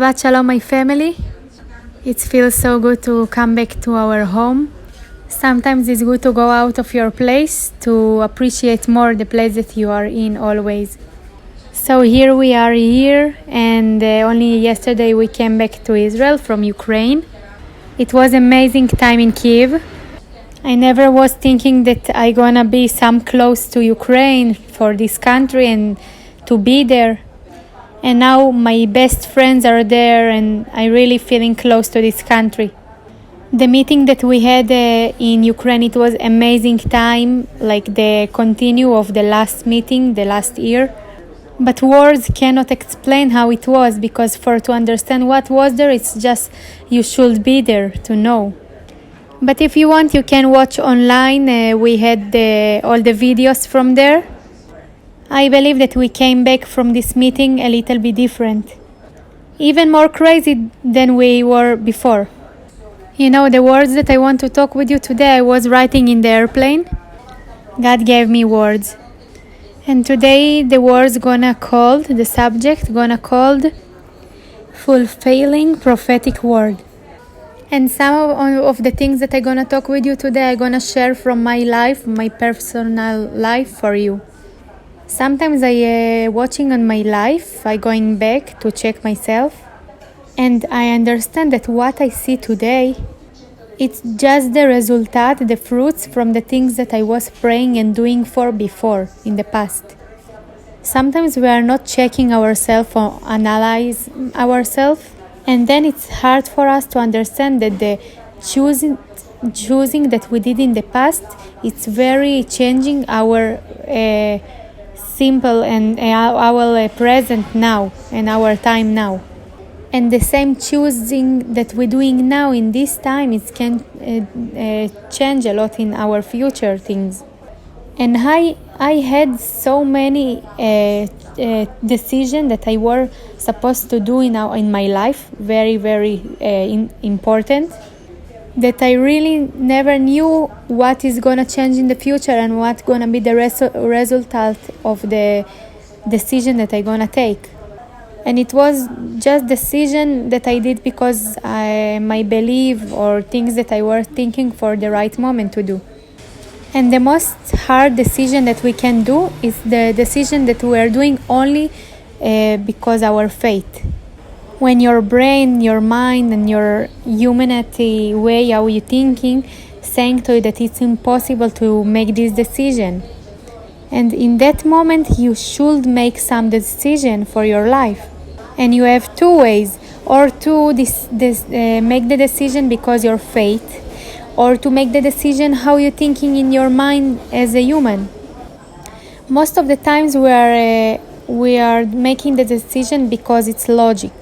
Shabbat Shalom, my family. It feels so good to come back to our home. Sometimes it's good to go out of your place to appreciate more the place that you are in always. So here we are here, and only yesterday we came back to Israel from Ukraine. It was amazing time in Kiev. I never was thinking that I gonna be some close to Ukraine for this country and to be there. And now my best friends are there, and I really feeling close to this country. The meeting that we had in Ukraine, it was amazing time, like the continue of the last meeting, the last year. But words cannot explain how it was, because to understand what was there, it's just you should be there to know. But if you want, you can watch online. We had all the videos from there. I believe that we came back from this meeting a little bit different. Even more crazy than we were before. You know, the words that I want to talk with you today, I was writing in the airplane. God gave me words. And today the words the subject gonna called fulfilling prophetic word. And some of the things that I'm gonna talk with you today, I'm gonna share from my life, my personal life for you. Sometimes I watching on my life, I going back to check myself, and I understand that what I see today, it's just the result, the fruits from the things that I was praying and doing for before, in the past. Sometimes we are not checking ourselves or analyze ourselves, and then it's hard for us to understand that the choosing that we did in the past, it's very changing our simple and our present now and our time now. And the same choosing that we're doing now in this time, it can change a lot in our future things. And I had so many decisions that I were supposed to do in my life, very, very important, that I really never knew what is going to change in the future and what's going to be the result of the decision that I'm going to take. And it was just decision that I did because my belief or things that I was thinking for the right moment to do. And the most hard decision that we can do is the decision that we are doing only because our faith. When your brain, your mind, and your humanity way, how you thinking, saying to you that it's impossible to make this decision. And in that moment, you should make some decision for your life. And you have two ways, or to make the decision because your faith, or to make the decision how you're thinking in your mind as a human. Most of the times we are making the decision because it's logic.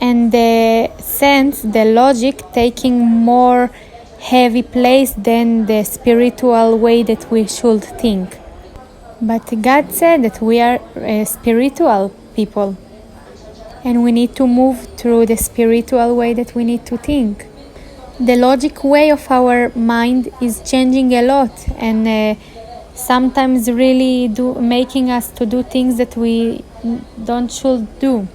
And the logic taking more heavy place than the spiritual way that we should think. But God said that we are spiritual people, and we need to move through the spiritual way that we need to think. The logic way of our mind is changing a lot, and sometimes really making us to do things that we should do.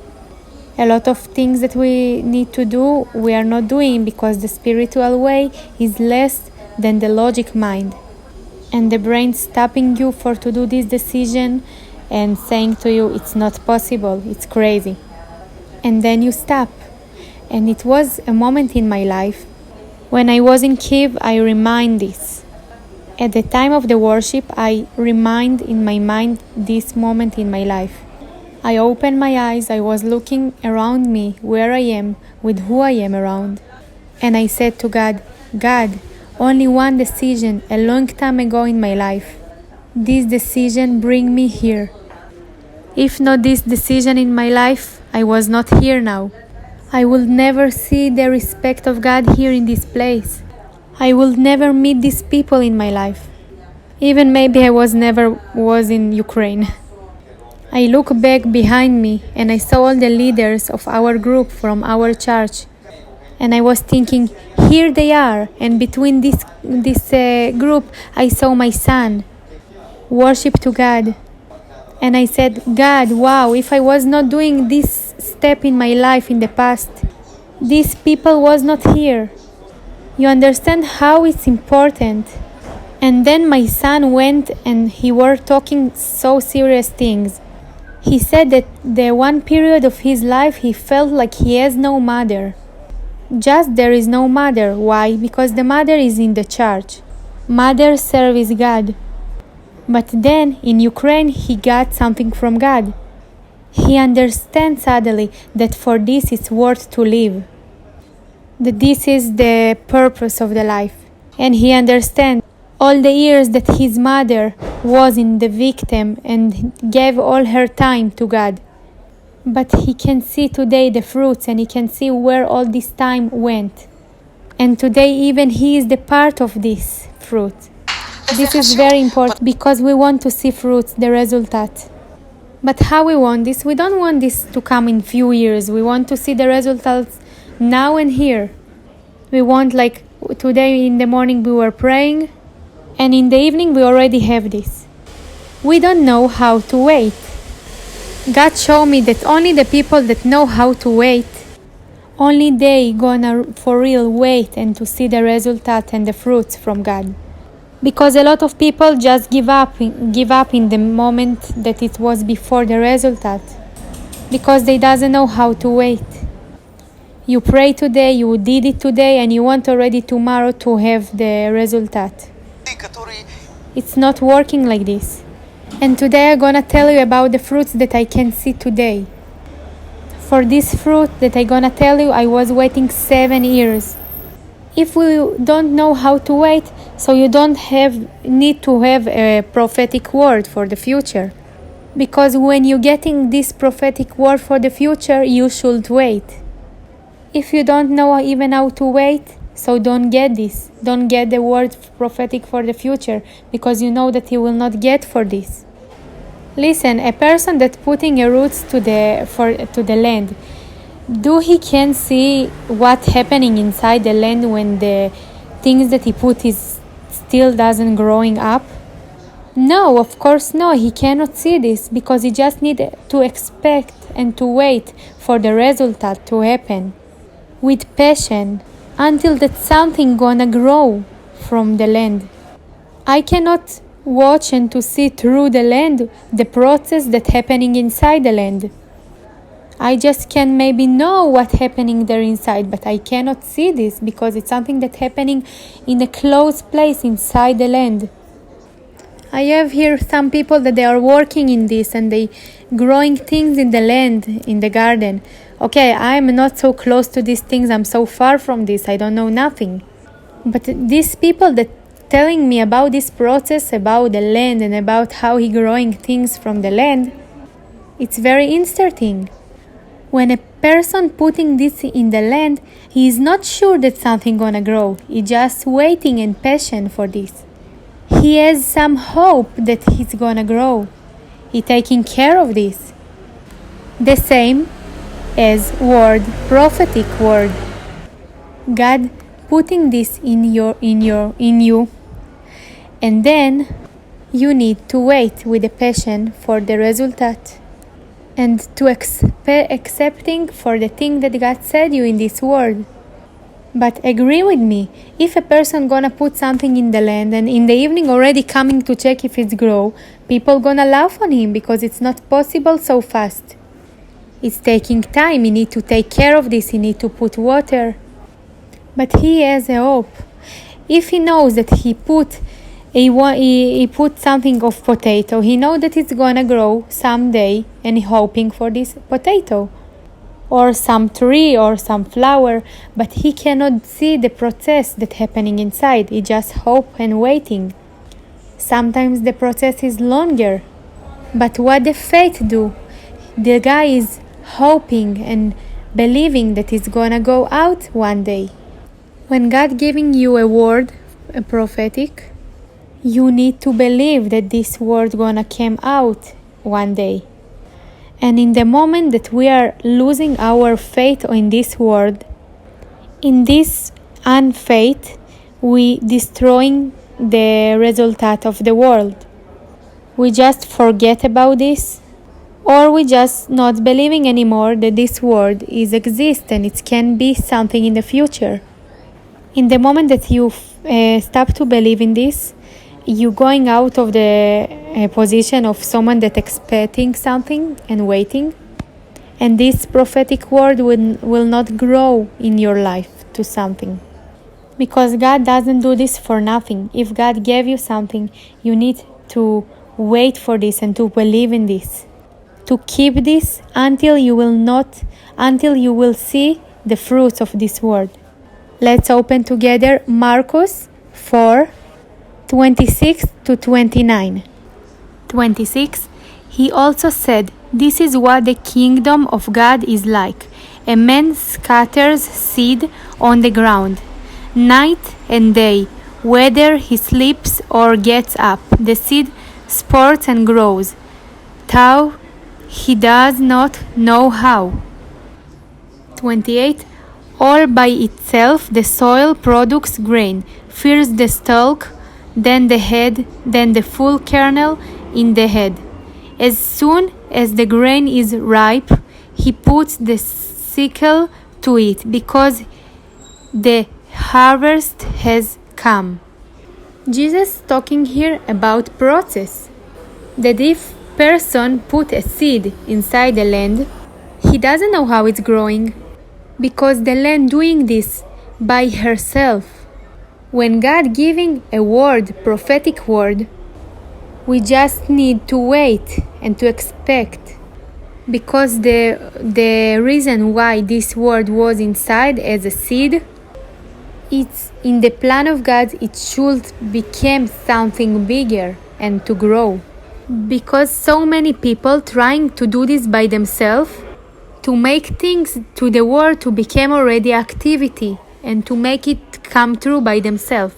A lot of things that we need to do, we are not doing because the spiritual way is less than the logic mind. And the brain stopping you to do this decision and saying to you, it's not possible, it's crazy. And then you stop. And it was a moment in my life. When I was in Kiev, I remind this. At the time of the worship, I remind in my mind this moment in my life. I opened my eyes, I was looking around me, where I am, with who I am around. And I said to God, God, only one decision a long time ago in my life. This decision bring me here. If not this decision in my life, I was not here now. I will never see the respect of God here in this place. I will never meet these people in my life. Even maybe I never was in Ukraine. I look back behind me and I saw all the leaders of our group from our church. And I was thinking, here they are. And between this group, I saw my son. Worship to God. And I said, God, wow, if I was not doing this step in my life in the past, these people was not here. You understand how it's important. And then my son went and he were talking so serious things. He said that the one period of his life he felt like he has no mother. Just there is no mother. Why? Because the mother is in the church. Mother serves God. But then in Ukraine he got something from God. He understands suddenly that for this it's worth to live. That this is the purpose of the life. And he understands all the years that his mother was in the victim and gave all her time to God. But he can see today the fruits and he can see where all this time went. And today even he is the part of this fruit. This is very important because we want to see fruits, the result. But how we want this? We don't want this to come in few years. We want to see the results now and here. We want, like today in the morning we were praying and in the evening we already have this. We don't know how to wait. God showed me that only the people that know how to wait, only they gonna for real wait and to see the result and the fruits from God. Because a lot of people just give up in the moment that it was before the result, because they doesn't know how to wait. You pray today, you did it today, and you want already tomorrow to have the result. It's not working like this. And today I'm gonna tell you about the fruits that I can see today. For this fruit that I'm gonna tell you, I was waiting 7 years. If we don't know how to wait, so you don't need to have a prophetic word for the future. Because when you're getting this prophetic word for the future, you should wait. If you don't know even how to wait, so don't get this. Don't get the word prophetic for the future, because you know that you will not get for this. Listen, a person that putting a roots to the land, do he can see what's happening inside the land when the things that he put is still doesn't growing up? No, of course no, he cannot see this because he just need to expect and to wait for the result to happen with passion until that something gonna grow from the land. I cannot watch and to see through the land the process that happening inside the land. I just can maybe know what's happening there inside, but I cannot see this because it's something that's happening in a closed place inside the land. I have here some people that they are working in this and they growing things in the land, in the garden. Okay, I'm not so close to these things, I'm so far from this, I don't know nothing. But these people that telling me about this process, about the land and about how he growing things from the land, it's very interesting. When a person putting this in the land, he is not sure that something gonna grow. He's just waiting and patient for this. He has some hope that he's gonna grow. He taking care of this. The same as word, prophetic word. God putting this in you, and then you need to wait with a passion for the result. And to accepting for the thing that God said you in this world. But agree with me, if a person gonna put something in the land and in the evening already coming to check if it's grow, people gonna laugh on him because it's not possible so fast. It's taking time, he need to take care of this, he need to put water. But he has a hope. If he knows that he put something of potato, he knows that it's gonna grow someday and he hoping for this potato or some tree or some flower, but he cannot see the process that's happening inside. He just hope and waiting. Sometimes the process is longer, but what the faith do? The guy is hoping and believing that it's gonna go out one day. When God giving you a word, a prophetic, you need to believe that this word gonna come out one day. And in the moment that we are losing our faith in this word, in this unfaith, we destroying the result of the world. we just forget about this, or we just not believing anymore that this world is exist and it can be something in the future. In the moment that you stop to believe in this, you going out of the position of someone that expecting something and waiting, and this prophetic word will not grow in your life to something. Because God doesn't do this for nothing. If God gave you something, you need to wait for this and to believe in this. To keep this until you will see the fruits of this word. Let's open together Marcos 4:26-29. 26. He also said, "This is what the kingdom of God is like. A man scatters seed on the ground, night and day, whether he sleeps or gets up. The seed sprouts and grows, though he does not know how." 28. All by itself the soil produces grain, first the stalk, then the head, then the full kernel in the head. As soon as the grain is ripe, he puts the sickle to it, because the harvest has come. Jesus talking here about process. That if person put a seed inside the land, he doesn't know how it's growing, because the land doing this by herself. When God giving a word, prophetic word, we just need to wait and to expect, because the reason why this word was inside as a seed, it's in the plan of God. It should become something bigger and to grow, because so many people trying to do this by themselves, to make things to the world to become already activity and to make it come true by themselves.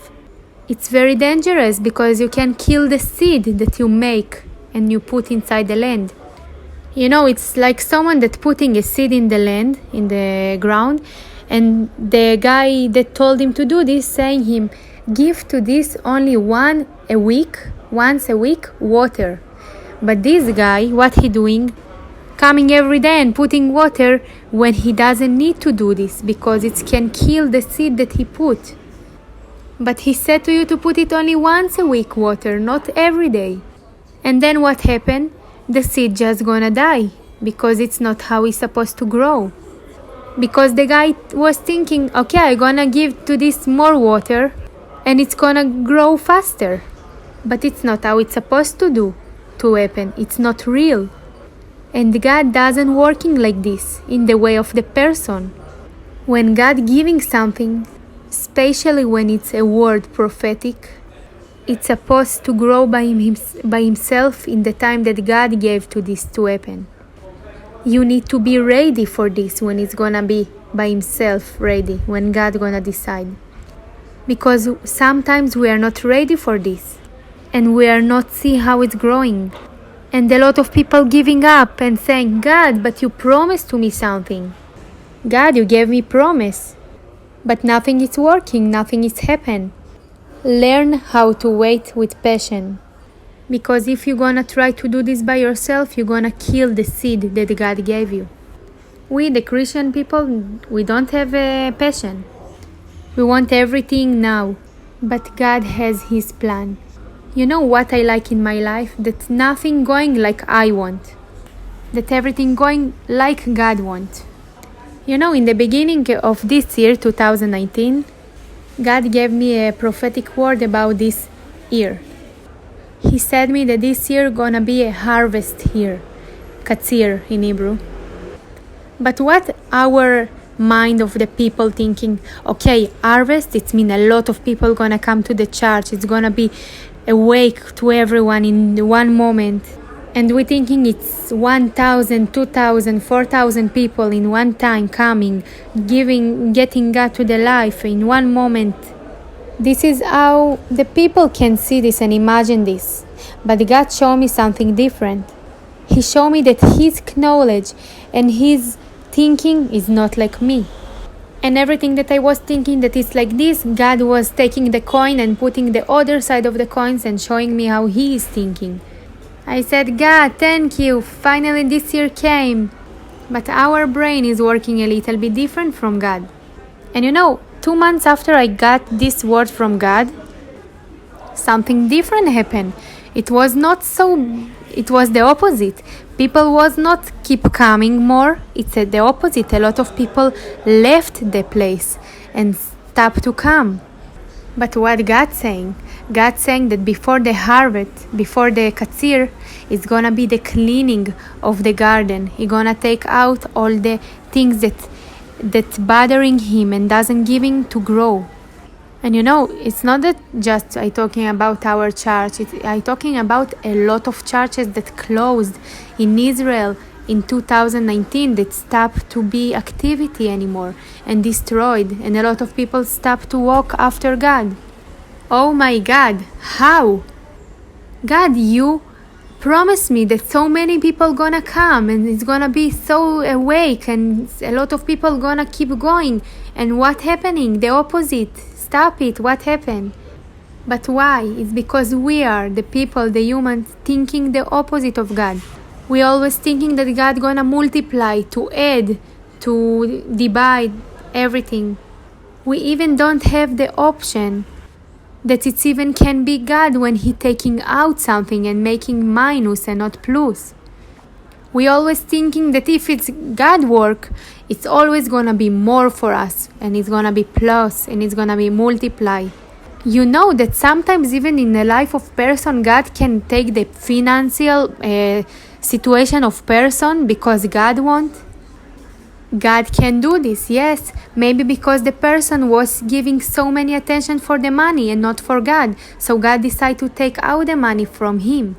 It's very dangerous, because you can kill the seed that you make and you put inside the land. It's like someone that putting a seed in the land, in the ground, and the guy that told him to do this saying him, give to this only once a week water. But this guy, what he doing? Coming every day and putting water when he doesn't need to do this, because it can kill the seed that he put. But he said to you to put it only once a week water, not every day. And then what happened? The seed just gonna die, because it's not how it's supposed to grow. Because the guy was thinking, okay, I'm gonna give to this more water and it's gonna grow faster. But it's not how it's supposed to happen. It's not real. And God doesn't working like this in the way of the person. When God giving something, especially when it's a word prophetic, it's supposed to grow by himself in the time that God gave to this to happen. You need to be ready for this when it's gonna be by himself ready, when God gonna decide. Because sometimes we are not ready for this, and we are not see how it's growing. And a lot of people giving up and saying, God, but you promised to me something. God, you gave me promise. But nothing is working, nothing is happening. Learn how to wait with passion. Because if you're gonna try to do this by yourself, you're gonna kill the seed that God gave you. We, the Christian people, we don't have a passion. We want everything now. But God has His plan. You know what I like in my life? That nothing going like I want. That everything going like God wants. In the beginning of this year, 2019, God gave me a prophetic word about this year. He said me that this year gonna be a harvest year, katsir in Hebrew. But what our mind of the people thinking, okay, harvest, it means a lot of people gonna come to the church, it's gonna be a wake to everyone in one moment. And we thinking it's 1,000, 2,000, 4,000 people in one time coming, getting God to the life in one moment. This is how the people can see this and imagine this. But God showed me something different. He showed me that His knowledge and His thinking is not like me. And everything that I was thinking that it's like this, God was taking the coin and putting the other side of the coins and showing me how He is thinking. I said, God, thank you, finally this year came. But our brain is working a little bit different from God. And 2 months after I got this word from God, something different happened. It was the opposite. People was not keep coming more. It's the opposite. A lot of people left the place and stopped to come. But what God's saying? God's saying that before the harvest, before the katsir, it's gonna be the cleaning of the garden. He's gonna take out all the things that's bothering him and doesn't give him to grow. And it's not that just I talking about our church. I talking about a lot of churches that closed in Israel in 2019 that stopped to be activity anymore and destroyed, and a lot of people stopped to walk after God. Oh my God, how? God, you promised me that so many people gonna come and it's gonna be so awake and a lot of people gonna keep going. And what happening? The opposite. Stop it. What happened? But why? It's because we are the people, the humans, thinking the opposite of God. We always thinking that God gonna multiply, to add, to divide everything. We even don't have the option that it even can be God when He taking out something and making minus and not plus. We always thinking that if it's God work, it's always gonna be more for us, and it's gonna be plus, and it's gonna be multiply. You know that sometimes even in the life of person, God can take the financial situation of person because God want. God can do this, yes, maybe because the person was giving so many attention for the money and not for God, so God decided to take out the money from him.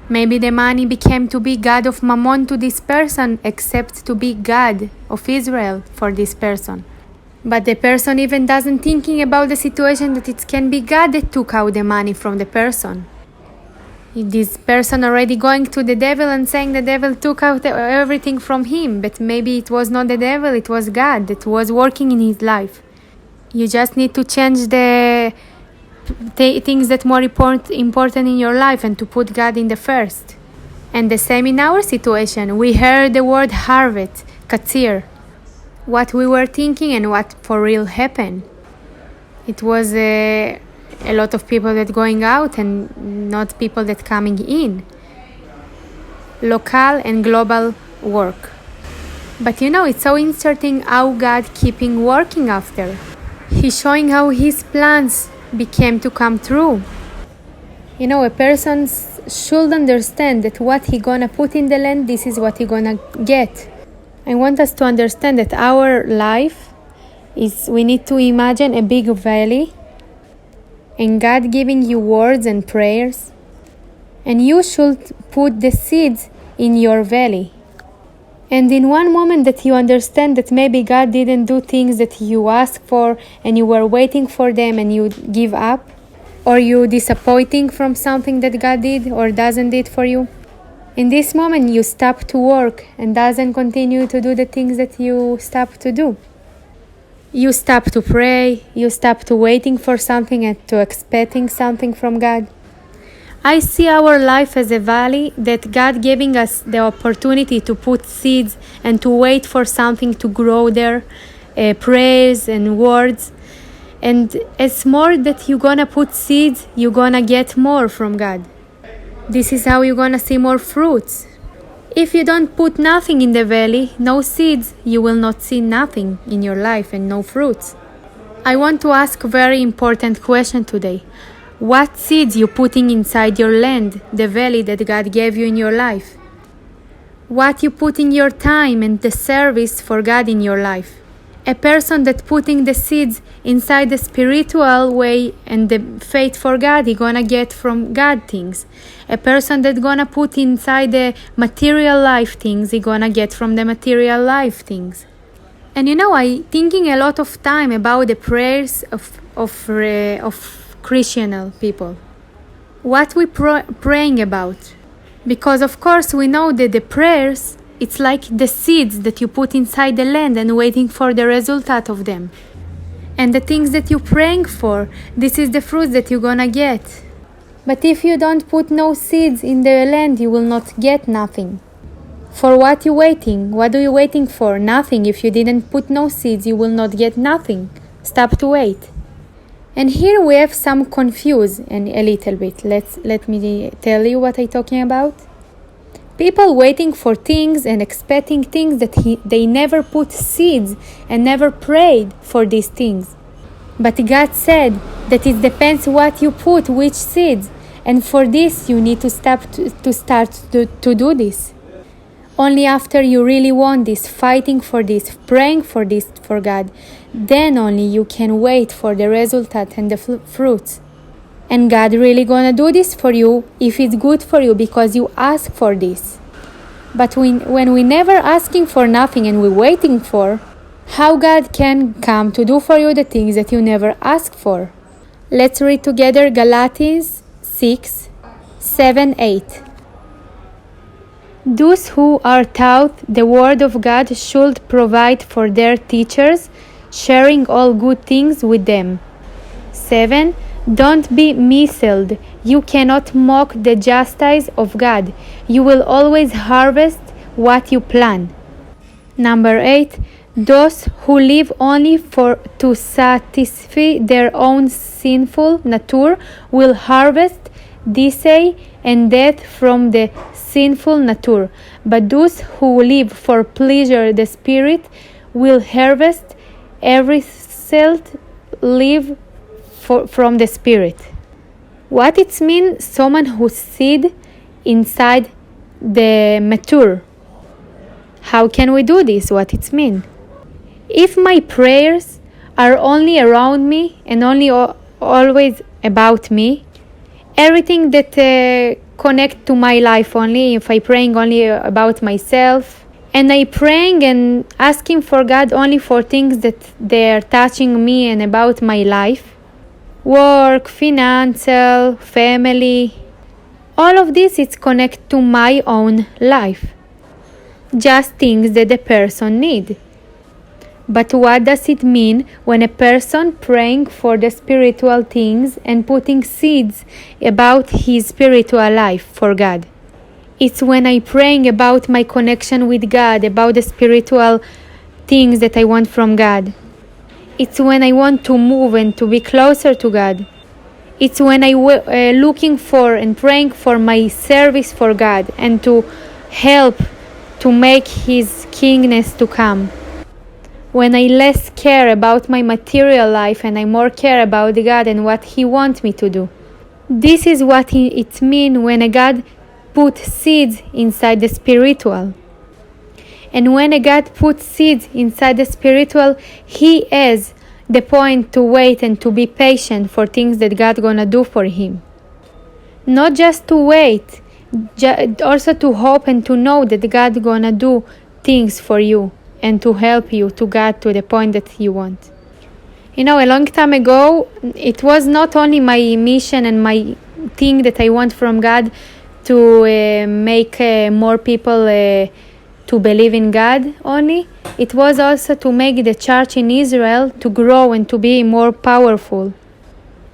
Maybe the money became to be God of Mammon to this person, except to be God of Israel for this person. But the person even doesn't thinking about the situation that it can be God that took out the money from the person. This person already going to the devil and saying the devil took out everything from him, but maybe it was not the devil, it was God that was working in his life. You just need to change the things that more important in your life and to put God in the first. And the same in our situation. We heard the word harvest, katsir, what we were thinking and what for real happened. It was a lot of people that going out and not people that coming in. Local and global work. But it's so interesting how God keeping working after. He's showing how his plans became to come true. A person should understand that what he gonna put in the land, this is what he gonna get. I want us to understand that our life is, we need to imagine a big valley and God giving you words and prayers, and you should put the seeds in your valley. And in one moment that you understand that maybe God didn't do things that you asked for and you were waiting for them and you give up, or you disappointing from something that God did or doesn't did for you, in this moment you stop to work and doesn't continue to do the things that you stop to do. You stop to pray, you stop to waiting for something and to expecting something from God. I see our life as a valley that God giving us the opportunity to put seeds and to wait for something to grow there, prayers and words. And as more that you're gonna put seeds, you're gonna get more from God. This is how you're gonna see more fruits. If you don't put nothing in the valley, no seeds, you will not see nothing in your life and no fruits. I want to ask a very important question today. What seeds you putting inside your land, the valley that God gave you in your life? What you putting your time and the service for God in your life? A person that putting the seeds inside the spiritual way and the faith for God, he gonna get from God things. A person that gonna put inside the material life things, he gonna get from the material life things. And I thinking a lot of time about the prayers of Christian people. What we praying about? Because of course we know that the prayers, it's like the seeds that you put inside the land and waiting for the result of them. And the things that you're praying for, this is the fruits that you're gonna get. But if you don't put no seeds in the land, you will not get nothing. For what you waiting? What are you waiting for? Nothing. If you didn't put no seeds, you will not get nothing. Stop to wait. And here we have some confuse and a little bit. Let me tell you what I'm talking about. People waiting for things and expecting things that they never put seeds and never prayed for these things. But God said that it depends what you put, which seeds. And for this, you need to start to do this. Only after you really want this, fighting for this, praying for this for God, then only you can wait for the result and the fruits. And God really gonna do this for you if it's good for you because you ask for this. But when we never asking for nothing and we're waiting for, how God can come to do for you the things that you never asked for? Let's read together Galatians 6:7-8. Those who are taught the word of God should provide for their teachers, sharing all good things with them. 7. Don't be misled. You cannot mock the justice of God. You will always harvest what you plant. Number 8. Those who live only to satisfy their own sinful nature will harvest decay and death from the sinful nature. But those who live for pleasure the Spirit will harvest every result live from the Spirit. What it means? Someone who seed inside the mature. How can we do this? What it means? If my prayers are only around me and only always about me, everything that connect to my life only, if I praying only about myself, and I praying and asking for God only for things that they are touching me and about my life, work, financial, family, all of this is connected to my own life. Just things that the person need. But what does it mean when a person praying for the spiritual things and putting seeds about his spiritual life for God? It's when I praying about my connection with God, about the spiritual things that I want from God. It's when I want to move and to be closer to God. It's when I looking for and praying for my service for God and to help to make His kingdom to come. When I less care about my material life and I more care about God and what He wants me to do. This is what it means when a God put seeds inside the spiritual. And when a God puts seeds inside the spiritual, He has the point to wait and to be patient for things that God gonna do for him. Not just to wait, also to hope and to know that God gonna do things for you and to help you to get to the point that you want. You know, a long time ago, it was not only my mission and my thing that I want from God to make more people to believe in God only. It was also to make the church in Israel to grow and to be more powerful.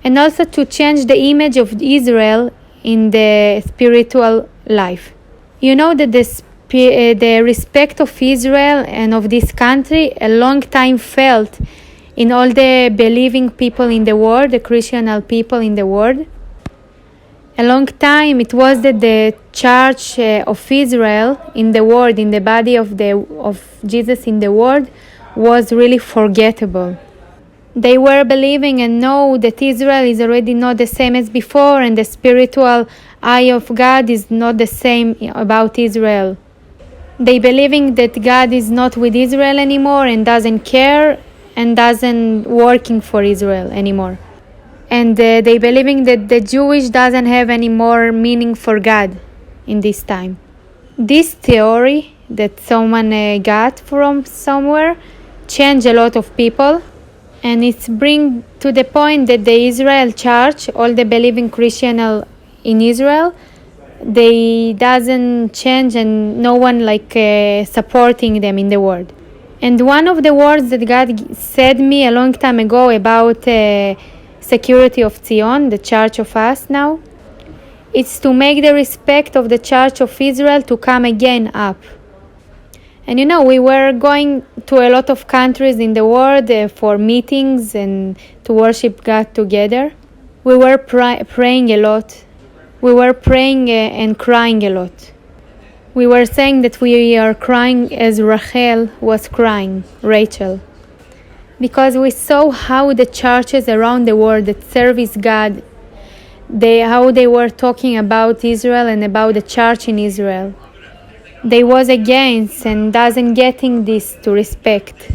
And also to change the image of Israel in the spiritual life. You know that the respect of Israel and of this country a long time felt in all the believing people in the world, the Christian people in the world. A long time it was that the church of Israel in the world, in the body of Jesus in the world, was really forgettable. They were believing and know that Israel is already not the same as before, and the spiritual eye of God is not the same about Israel. They believing that God is not with Israel anymore and doesn't care and doesn't working for Israel anymore. And they believing that the Jewish doesn't have any more meaning for God in this time. This theory that someone got from somewhere changed a lot of people, and it's bring to the point that the Israel church, all the believing Christian in Israel, they doesn't change and no one supporting them in the world. And one of the words that God said me a long time ago about security of Zion, the church of us now, It's to make the respect of the Church of Israel to come again up. And we were going to a lot of countries in the world for meetings and to worship God together. We were praying a lot. We were praying and crying a lot. We were saying that we are crying as Rachel was crying, Rachel. Because we saw how the churches around the world that service God, how they were talking about Israel and about the church in Israel. They was against and doesn't getting this to respect.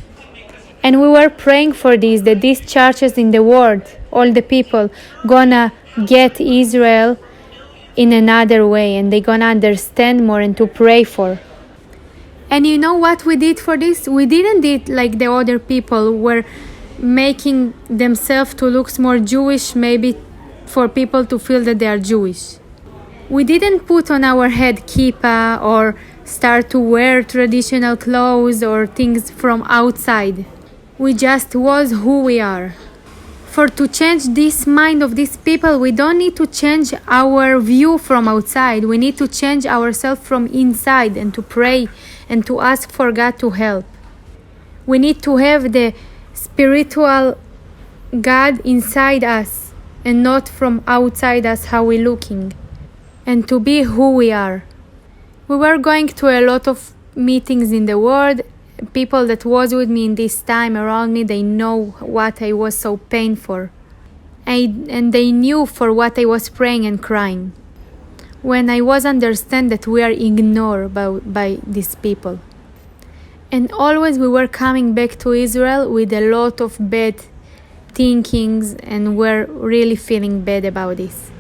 And we were praying for this, that these churches in the world, all the people, gonna get Israel in another way, and they gonna understand more and to pray for. And you know what we did for this? We didn't did like the other people were making themselves to look more Jewish, maybe for people to feel that they are Jewish. We didn't put on our head kippah or start to wear traditional clothes or things from outside. We just was who we are. For to change this mind of these people, we don't need to change our view from outside. We need to change ourselves from inside and to pray and to ask for God to help. We need to have the spiritual God inside us and not from outside us how we're looking, and to be who we are. We were going to a lot of meetings in the world. People that was with me in this time around me, they know what I was so painful. And they knew for what I was praying and crying. When I was understand that we are ignored by these people. And always we were coming back to Israel with a lot of bad thinkings and were really feeling bad about this.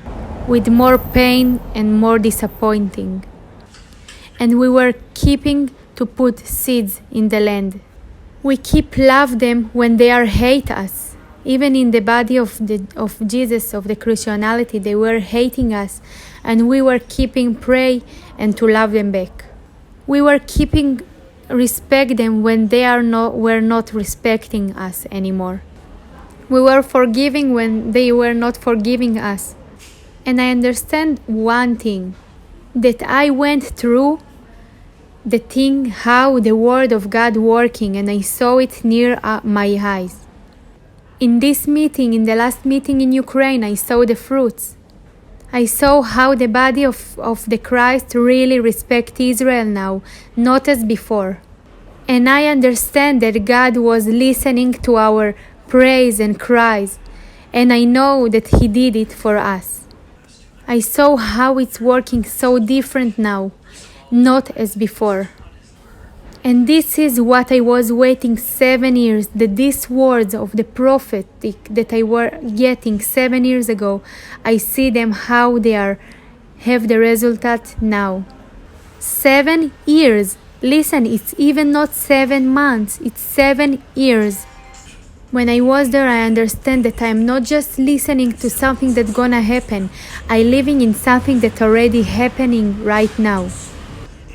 With more pain and more disappointing. And we were keeping to put seeds in the land. We keep love them when they are hate us. Even in the body of Jesus, of the Christianity, they were hating us, and we were keeping pray and to love them back. We were keeping respect them when they were not respecting us anymore. We were forgiving when they were not forgiving us. And I understand one thing, that I went through the thing how the word of God working, and I saw it near my eyes. In this meeting, in the last meeting in Ukraine, I saw the fruits. I saw how the body of the Christ really respect Israel now, not as before. And I understand that God was listening to our praise and cries, and I know that He did it for us. I saw how it's working so different now, not as before. And this is what I was waiting 7 years, that these words of the prophetic that I were getting 7 years ago, I see them how they have the result now. 7 years. Listen, it's even not 7 months, it's 7 years. When I was there, I understand that I'm not just listening to something that's gonna happen. I'm living in something that's already happening right now.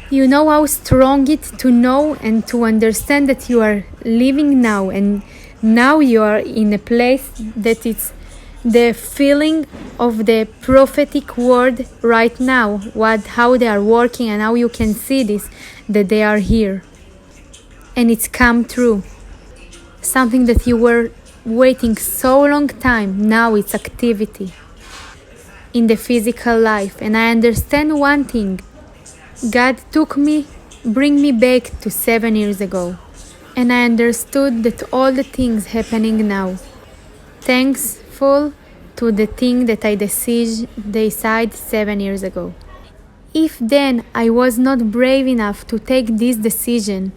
You know how strong it to know and to understand that you are living now, and now you are in a place that it's the feeling of the prophetic word right now, how they are working, and how you can see this, that they are here. And it's come true. Something that you were waiting so long time, now it's activity in the physical life. And I understand one thing. God bring me back to 7 years ago. And I understood that all the things happening now, thankful to the thing that I decided 7 years ago. If then I was not brave enough to take this decision,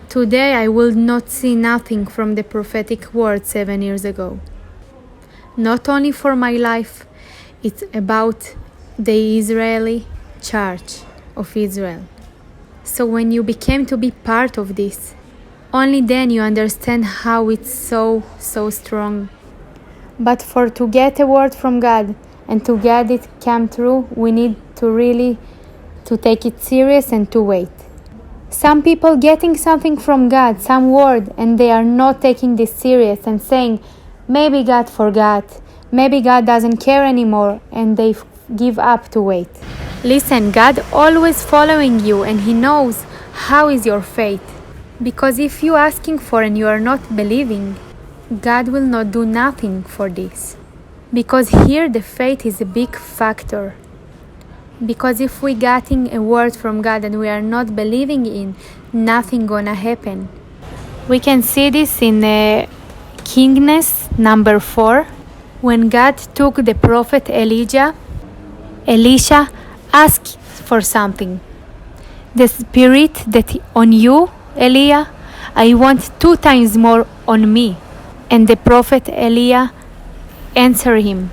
today I will not see nothing from the prophetic word 7 years ago. Not only for my life, it's about the Israeli church of Israel. So when you became to be part of this, only then you understand how it's so strong. But for to get a word from God and to get it come true, we need to really to take it serious and to wait. Some people getting something from God, some word, and they are not taking this serious and saying, maybe God forgot, maybe God doesn't care anymore, and they give up to wait. Listen, God always following you, and He knows how is your faith. Because if you asking for and you are not believing, God will not do nothing for this. Because here the faith is a big factor. Because if we getting a word from God and we are not believing in, nothing gonna happen. We can see this in Kings number 4, when God took the prophet Elisha asked for something. The spirit that on you, Elia, I want 2 times more on me. And the prophet Elia answered him,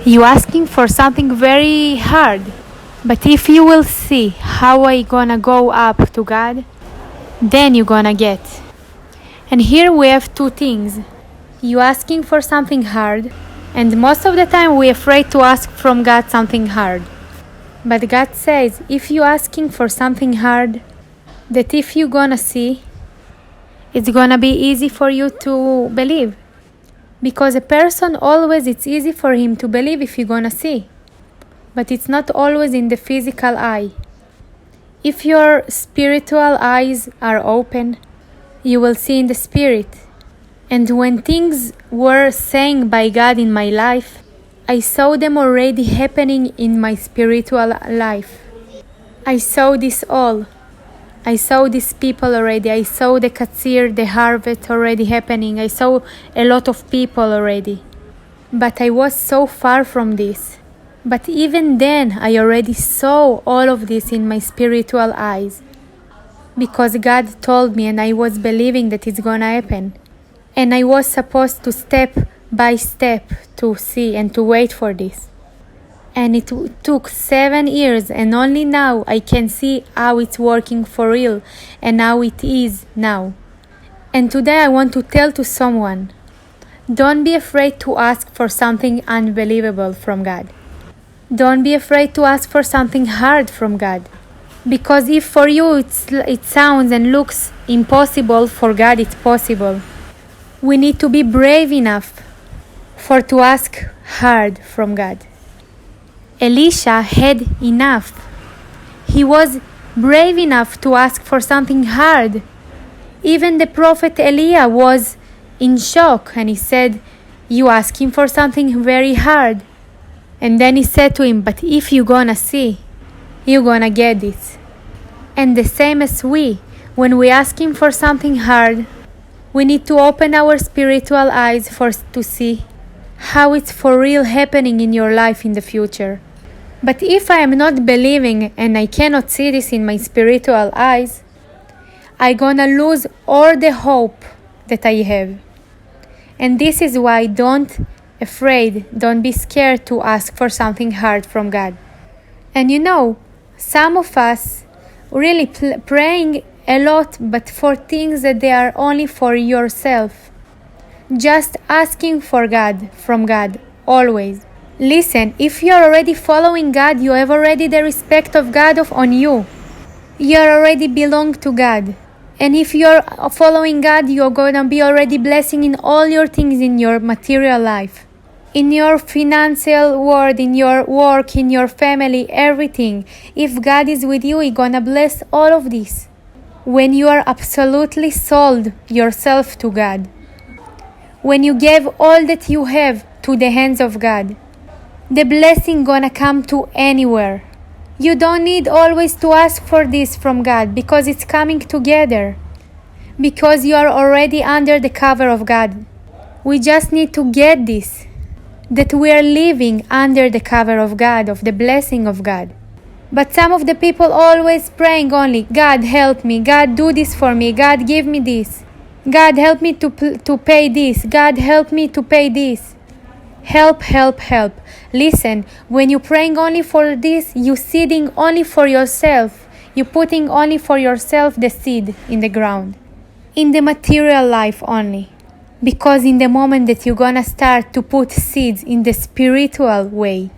you asking for something very hard, but if you will see how I gonna go up to God, then you gonna get. And here we have 2 things. You asking for something hard, and most of the time we're afraid to ask from God something hard. But God says, if you asking for something hard, that if you gonna see, it's gonna be easy for you to believe. Because a person always, it's easy for him to believe if you're gonna see. But it's not always in the physical eye. If your spiritual eyes are open, you will see in the spirit. And when things were saying by God in my life, I saw them already happening in my spiritual life. I saw this all. I saw these people already. I saw the katsir, the harvest already happening. I saw a lot of people already. But I was so far from this. But even then, I already saw all of this in my spiritual eyes. Because God told me and I was believing that it's gonna happen. And I was supposed to step by step to see and to wait for this. And it took 7 years, and only now I can see how it's working for real and how it is now. And today I want to tell to someone, don't be afraid to ask for something unbelievable from God. Don't be afraid to ask for something hard from God. Because if for you it sounds and looks impossible, for God it's possible. We need to be brave enough to ask hard from God. Elisha had enough. He was brave enough to ask for something hard. Even the prophet Elia was in shock, and he said, you asking for something very hard. And then he said to him, but if you're gonna see, you're gonna get this. And the same as when we asking for something hard, we need to open our spiritual eyes to see how it's for real happening in your life in the future. But if I am not believing and I cannot see this in my spiritual eyes, I'm gonna lose all the hope that I have. And this is why don't be scared to ask for something hard from God. And some of us really praying a lot, but for things that they are only for yourself. Just asking from God, always. Listen, if you're already following God, you have already the respect of God on you. You already belong to God. And if you're following God, you're gonna be already blessing in all your things in your material life. In your financial world, in your work, in your family, everything. If God is with you, He's gonna bless all of this. When you are absolutely sold yourself to God. When you give all that you have to the hands of God, the blessing gonna come to anywhere. You don't need always to ask for this from God, because it's coming together. Because you are already under the cover of God. We just need to get this, that we are living under the cover of God, of the blessing of God. But some of the people always praying only, God help me, God do this for me, God give me this. God help me to pay this, God help me to pay this. Help, help, help. Listen, when you're praying only for this, you're seeding only for yourself. You're putting only for yourself the seed in the ground. In the material life only. Because in the moment that you're gonna start to put seeds in the spiritual way,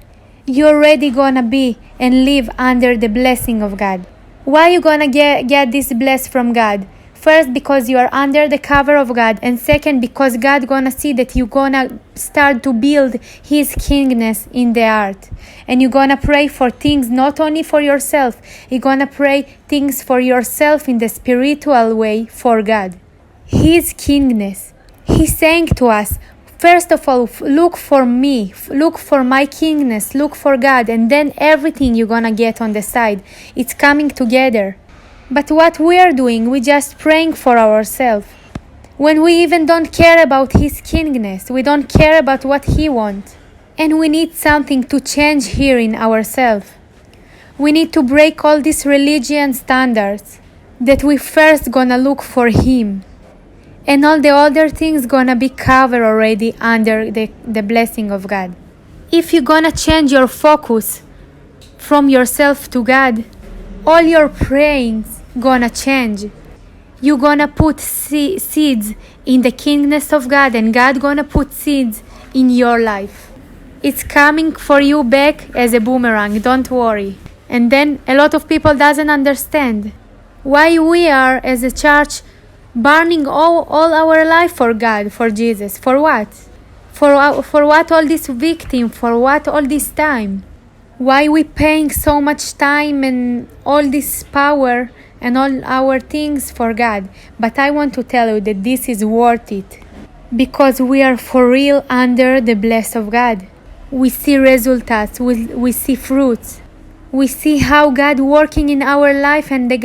you're already gonna be and live under the blessing of God. Why you gonna get this blessed from God? First, because you are under the cover of God, and second, because God gonna see that you gonna start to build His kingdom in the heart, and you gonna pray for things not only for yourself. You gonna pray things for yourself in the spiritual way for God, His kingdom. He's saying to us, first of all, look for me, look for my kingdom, look for God, and then everything you're gonna get on the side. It's coming together. But what we are doing, we're just praying for ourselves. When we even don't care about His kingdom, we don't care about what He wants. And we need something to change here in ourselves. We need to break all these religion standards that we first gonna look for Him. And all the other things gonna be covered already under the blessing of God. If you're gonna change your focus from yourself to God, all your prayings gonna change. You're gonna put seeds in the kingdom of God, and God gonna put seeds in your life. It's coming for you back as a boomerang, don't worry. And then a lot of people doesn't understand why we are as a church burning all our life for God, for Jesus. For what? For what all this victim? For what all this time? Why we paying so much time and all this power and all our things for God? But I want to tell you that this is worth it, because we are for real under the bless of God. We see results, we see fruits, we see how God working in our life and the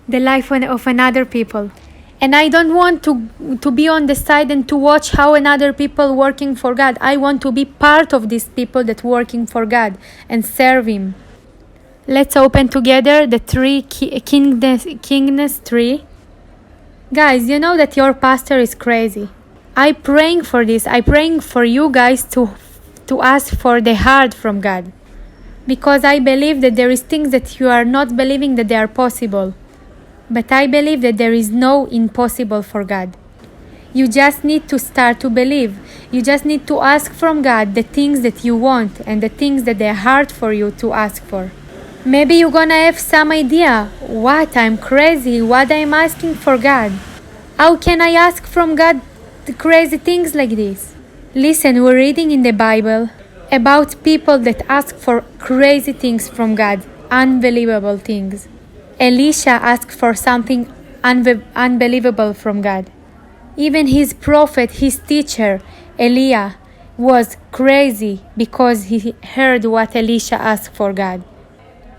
life of another people. And I don't want to be on the side and to watch how another people working for God. I want to be part of these people that working for God and serve Him. Let's open together the kingdoms tree. Guys, you know that your pastor is crazy. I praying for this. I praying for you guys to ask for the heart from God, because I believe that there is things that you are not believing that they are possible. But I believe that there is no impossible for God. You just need to start to believe. You just need to ask from God the things that you want and the things that they're hard for you to ask for. Maybe you're gonna have some idea, what, I'm crazy, what I'm asking for God. How can I ask from God the crazy things like this? Listen, we're reading in the Bible about people that ask for crazy things from God, unbelievable things. Elisha asked for something unbelievable from God. Even his prophet, his teacher, Eliah, was crazy because he heard what Elisha asked for God.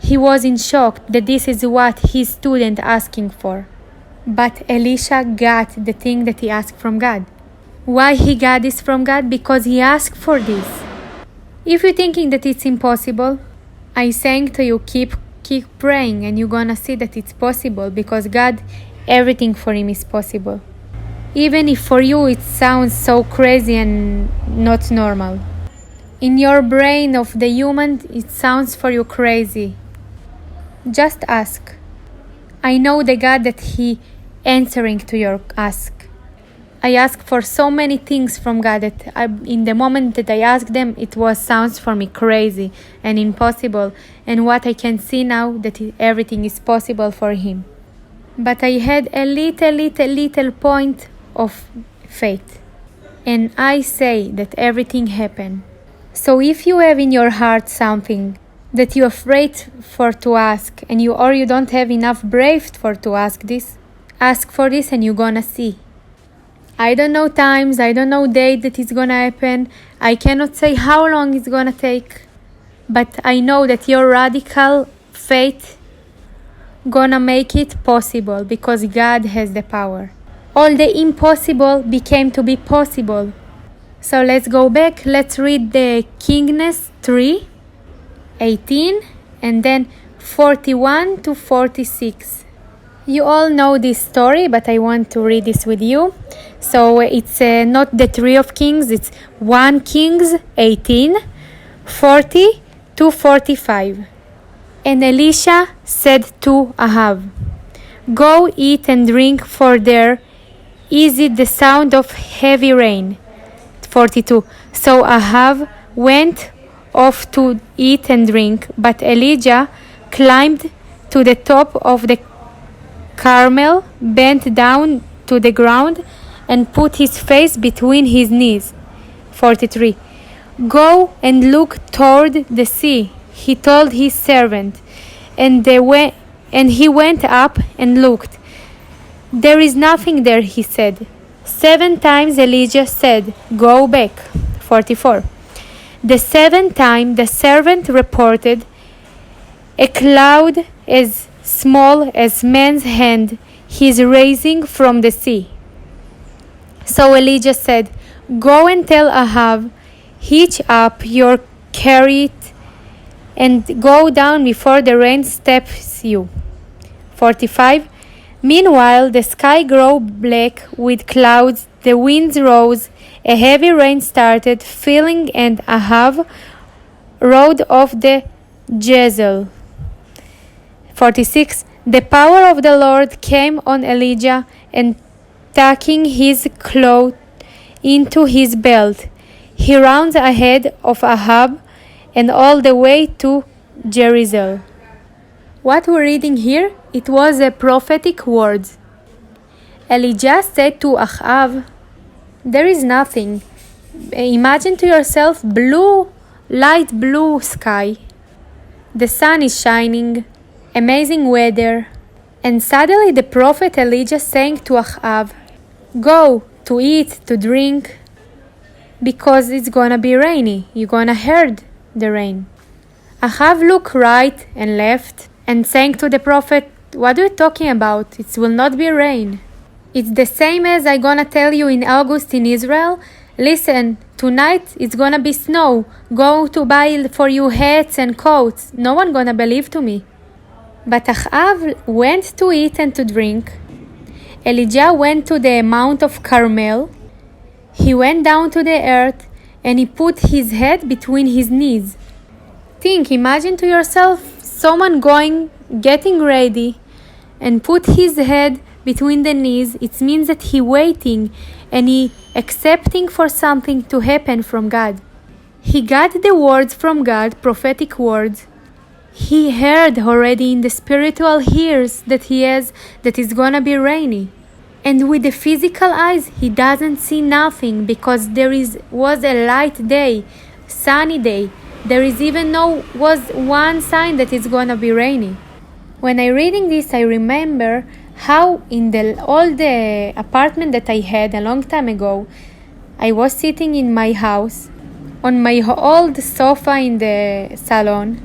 He was in shock that this is what his student asking for. But Elisha got the thing that he asked from God. Why he got this from God? Because he asked for this. If you're thinking that it's impossible, I'm saying to you, keep praying, and you're gonna see that it's possible, because God, everything for Him is possible. Even if for you it sounds so crazy and not normal. In your brain of the human, it sounds for you crazy. Just ask. I know the God that He answering to your ask. I ask for so many things from God that in the moment that I ask them, sounds for me crazy and impossible. And what I can see now, that everything is possible for Him. But I had a little point of faith. And I say that everything happened. So if you have in your heart something that you're afraid for to ask, and you don't have enough brave for to ask for this, and you're gonna see. I don't know times, I don't know date that it's gonna happen. I cannot say how long it's gonna take. But I know that your radical faith gonna make it possible, because God has the power. All the impossible became to be possible. So let's go back. Let's read the Kings 3:18 and then 41 to 46. You all know this story, but I want to read this with you. So it's not the 3 of Kings, it's 1 Kings 18:40 to 45. And Elisha said to Ahab, "Go eat and drink, for there is it the sound of heavy rain." 42. So Ahab went off to eat and drink, but Elijah climbed to the top of the Carmel, bent down to the ground, and put his face between his knees. 43. Go and look toward the sea, he told his servant, and he went up and looked. There is nothing there, he said. 7 times Elijah said, Go back. 44. The 7th time the servant reported, a cloud as small as man's hand he is raising from the sea. So Elijah said, Go and tell Ahab, hitch up your chariot and go down before the rain stops you. 45. Meanwhile the sky grew black with clouds, the winds rose, a heavy rain started falling, and Ahab rode off the Jezreel. 46. The power of the Lord came on Elijah, and tucking his cloak into his belt, he ran ahead of Ahab and all the way to Jezreel. What we're reading here, it was a prophetic word. Elijah said to Ahab, there is nothing. Imagine to yourself light blue sky. The sun is shining, amazing weather. And suddenly the prophet Elijah sang to Ahab, Go to eat, to drink, because it's gonna be rainy. You're gonna hear the rain. Ahab looked right and left and sang to the prophet, What are you talking about? It will not be rain. It's the same as I gonna tell you in August in Israel. Listen, tonight it's gonna be snow. Go to buy for you hats and coats. No one gonna believe to me. But Ahab went to eat and to drink. Elijah went to the Mount of Carmel. He went down to the earth and he put his head between his knees. Imagine to yourself someone getting ready and put his head between the knees. It means that he waiting and he accepting for something to happen from God. He got the words from God, prophetic words. He heard already in the spiritual ears that he has that it's gonna be rainy. And with the physical eyes, he doesn't see nothing because was a light day, sunny day. There is even was one sign that it's gonna be rainy. When I reading this, I remember how in all the apartment that I had a long time ago, I was sitting in my house on my old sofa in the salon,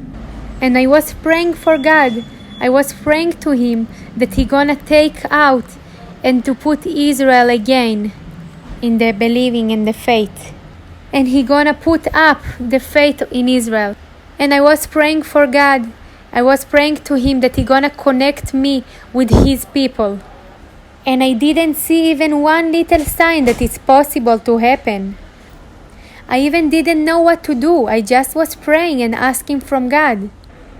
and I was praying for God. I was praying to Him that He gonna take out and to put Israel again in the believing and the faith. And He gonna put up the faith in Israel. And I was praying for God. I was praying to Him that He gonna connect me with His people. And I didn't see even one little sign that it's possible to happen. I even didn't know what to do. I just was praying and asking from God.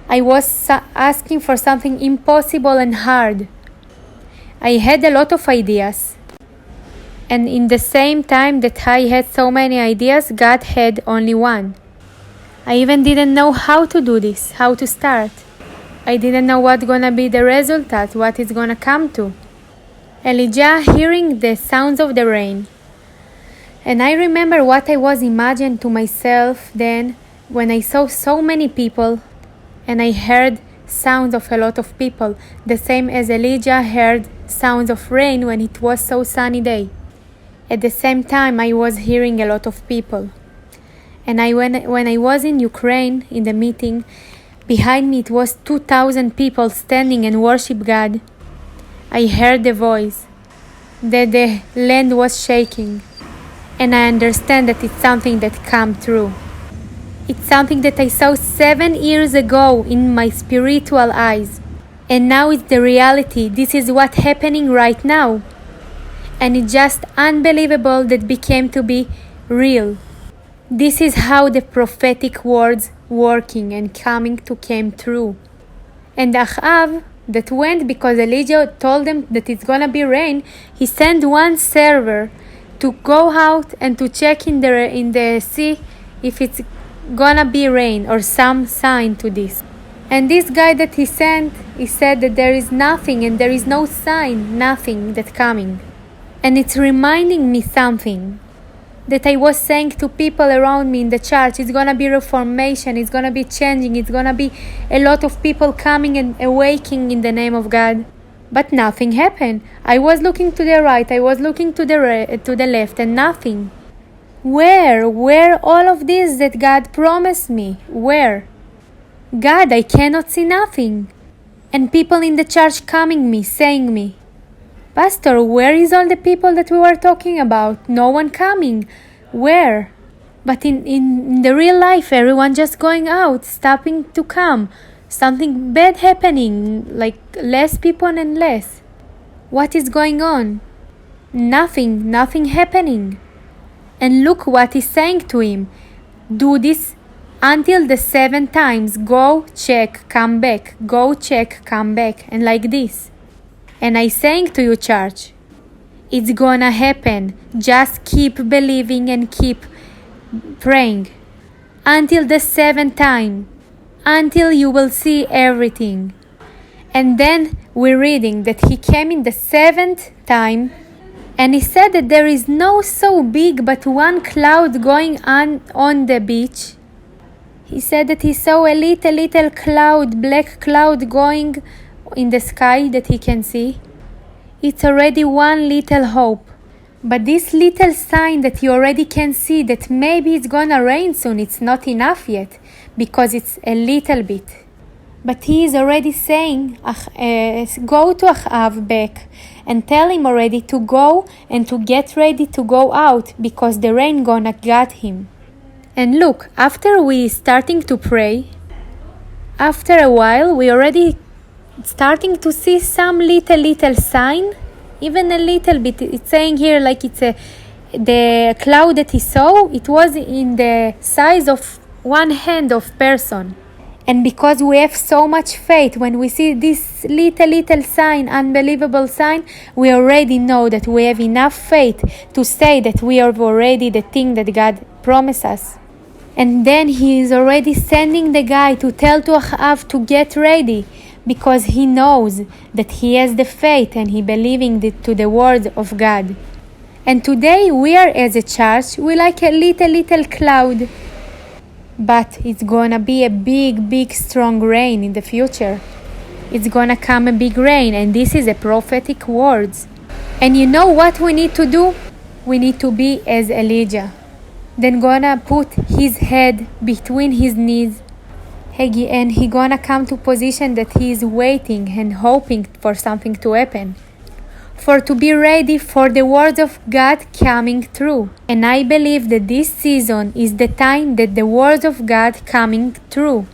I was asking for something impossible and hard. I had a lot of ideas. And in the same time that I had so many ideas, God had only one. I even didn't know how to do this, how to start. I didn't know what's gonna be the result, what it's gonna come to. Elijah hearing the sounds of the rain. And I remember what I was imagining to myself then when I saw so many people and I heard sounds of a lot of people, the same as Elijah heard sounds of rain when it was so sunny day. At the same time, I was hearing a lot of people. And when I was in Ukraine, in the meeting, behind me it was 2,000 people standing and worship God. I heard the voice, that the land was shaking. And I understand that it's something that come true. It's something that I saw 7 years ago in my spiritual eyes. And now it's the reality. This is what's happening right now. And it's just unbelievable that became to be real. This is how the prophetic words working and came true. And Ahab that went because Elijah told them that it's gonna be rain, he sent one server to go out and to check in the sea if it's gonna be rain or some sign to this. And this guy that he sent, he said that there is nothing and there is no sign, nothing that's coming. And it's reminding me something that I was saying to people around me in the church. It's gonna be Reformation, it's gonna be changing, it's gonna be a lot of people coming and awakening in the name of God. But nothing happened. I was looking to the right, I was looking to the left, and nothing. Where all of this that God promised me? Where? God, I cannot see nothing. And people in the church coming me, saying me, Pastor, where is all the people that we were talking about? No one coming. Where? But in the real life, everyone just going out, stopping to come. Something bad happening, like less people and less. What is going on? Nothing happening. And look what he's saying to him. Do this until the 7 times. Go, check, come back. Go, check, come back. And like this. And I saying to you, church, it's gonna happen. Just keep believing and keep praying. Until the 7th time. Until you will see everything. And then we're reading that he came in the 7th time. And he said that there is no so big but one cloud going on the beach. He said that he saw a little cloud, black cloud going in the sky that he can see. It's already one little hope. But this little sign that you already can see that maybe it's gonna rain soon, it's not enough yet, because it's a little bit. But he is already saying, go to Achav back and tell him already to go and to get ready to go out, because the rain gonna get him. And look, after we starting to pray, after a while we already starting to see some little sign, even a little bit. It's saying here like the cloud that he saw, it was in the size of one hand of person. And because we have so much faith, when we see this little sign, unbelievable sign, we already know that we have enough faith to say that we are already the thing that God promised us. And then he is already sending the guy to tell to Achav to get ready, because he knows that he has the faith and he believing to the word of God. And today we are as a church, we like a little cloud. But it's gonna be a big strong rain in the future. It's gonna come a big rain, and this is a prophetic words. And you know what we need to do? We need to be as Elijah. Then gonna put his head between his knees, and he gonna come to position that he is waiting and hoping for something to happen, for to be ready for the words of God coming through. And I believe that this season is the time that the words of God coming through.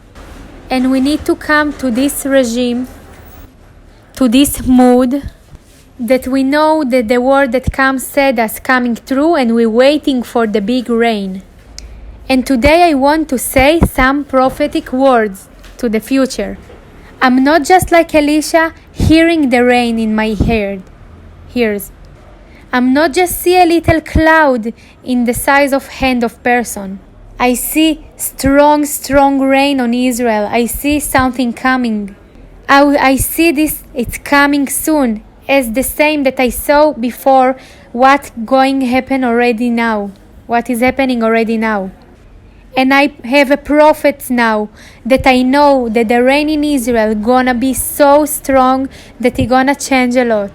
And we need to come to this regime, to this mood, that we know that the word that comes said us coming through, and we're waiting for the big rain. And today I want to say some prophetic words to the future. I'm not just like Elisha hearing the rain in my ears. I'm not just see a little cloud in the size of hand of person. I see strong rain on Israel. I see something coming. I see this, it's coming soon, as the same that I saw before what going happen already now. What is happening already now. And I have a prophet now that I know that the rain in Israel gonna be so strong that it gonna change a lot.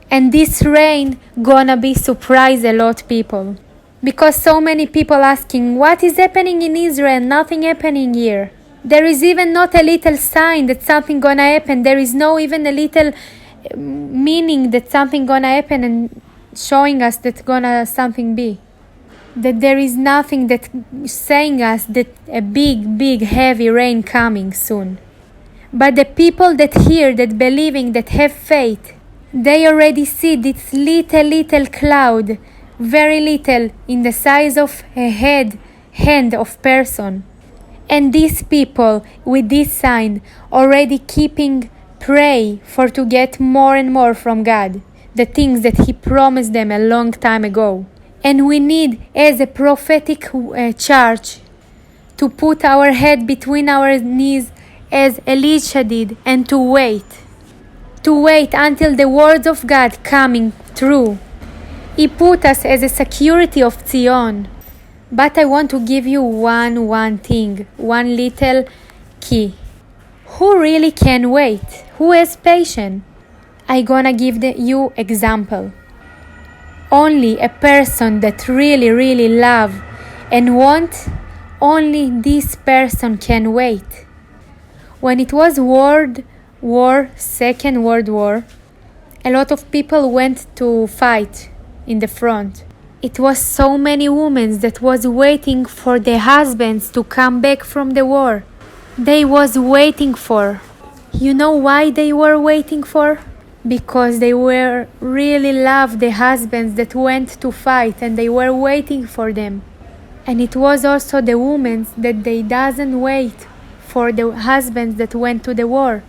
And this rain gonna be surprise a lot people. Because so many people asking, what is happening in Israel? Nothing happening here. There is even not a little sign that something gonna happen. There is no even a little meaning that something gonna happen and showing us that gonna something be. That there is nothing that saying us that a big heavy rain coming soon. But the people that hear, that believing, that have faith, they already see this little cloud, very little, in the size of a hand of person. And these people with this sign already keeping pray for to get more and more from God, the things that He promised them a long time ago. And we need, as a prophetic church, to put our head between our knees as Elisha did and to wait. To wait until the words of God coming true. He put us as a security of Zion. But I want to give you one thing, one little key. Who really can wait? Who has patience? I gonna give you example. Only a person that really love and want, only this person can wait. When it was Second World War, a lot of people went to fight in the front. It was so many women that was waiting for their husbands to come back from the war. They was waiting for. You know why they were waiting for? Because they were really love the husbands that went to fight and they were waiting for them. And it was also the women that they doesn't wait for the husbands that went to the war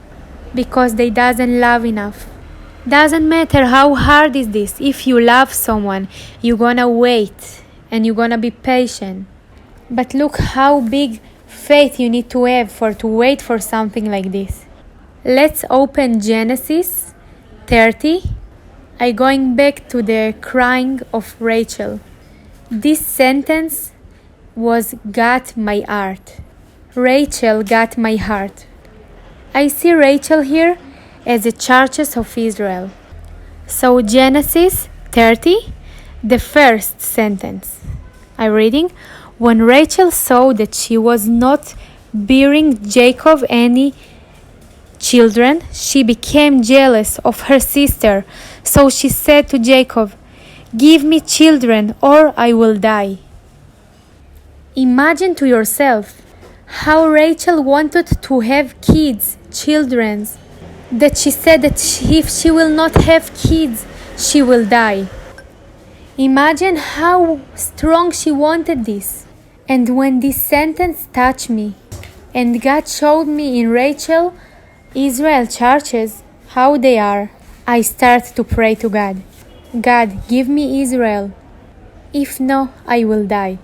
because they doesn't love enough. Doesn't matter how hard is this. If you love someone, you're gonna wait and you're gonna be patient. But look how big faith you need to have to wait for something like this. Let's open Genesis 30. I'm going back to the crying of Rachel. This sentence got my heart. Rachel got my heart. I see Rachel here as the churches of Israel. So Genesis 30, the first sentence. I'm reading. When Rachel saw that she was not bearing Jacob any children, she became jealous of her sister. So she said to Jacob, "Give me children or I will die." Imagine to yourself how Rachel wanted to have kids, children, that she said that if she will not have kids, she will die. Imagine how strong she wanted this. And when this sentence touched me, and God showed me in Rachel, Israel churches, how they are, I start to pray to God. God, give me Israel. If no, I will die.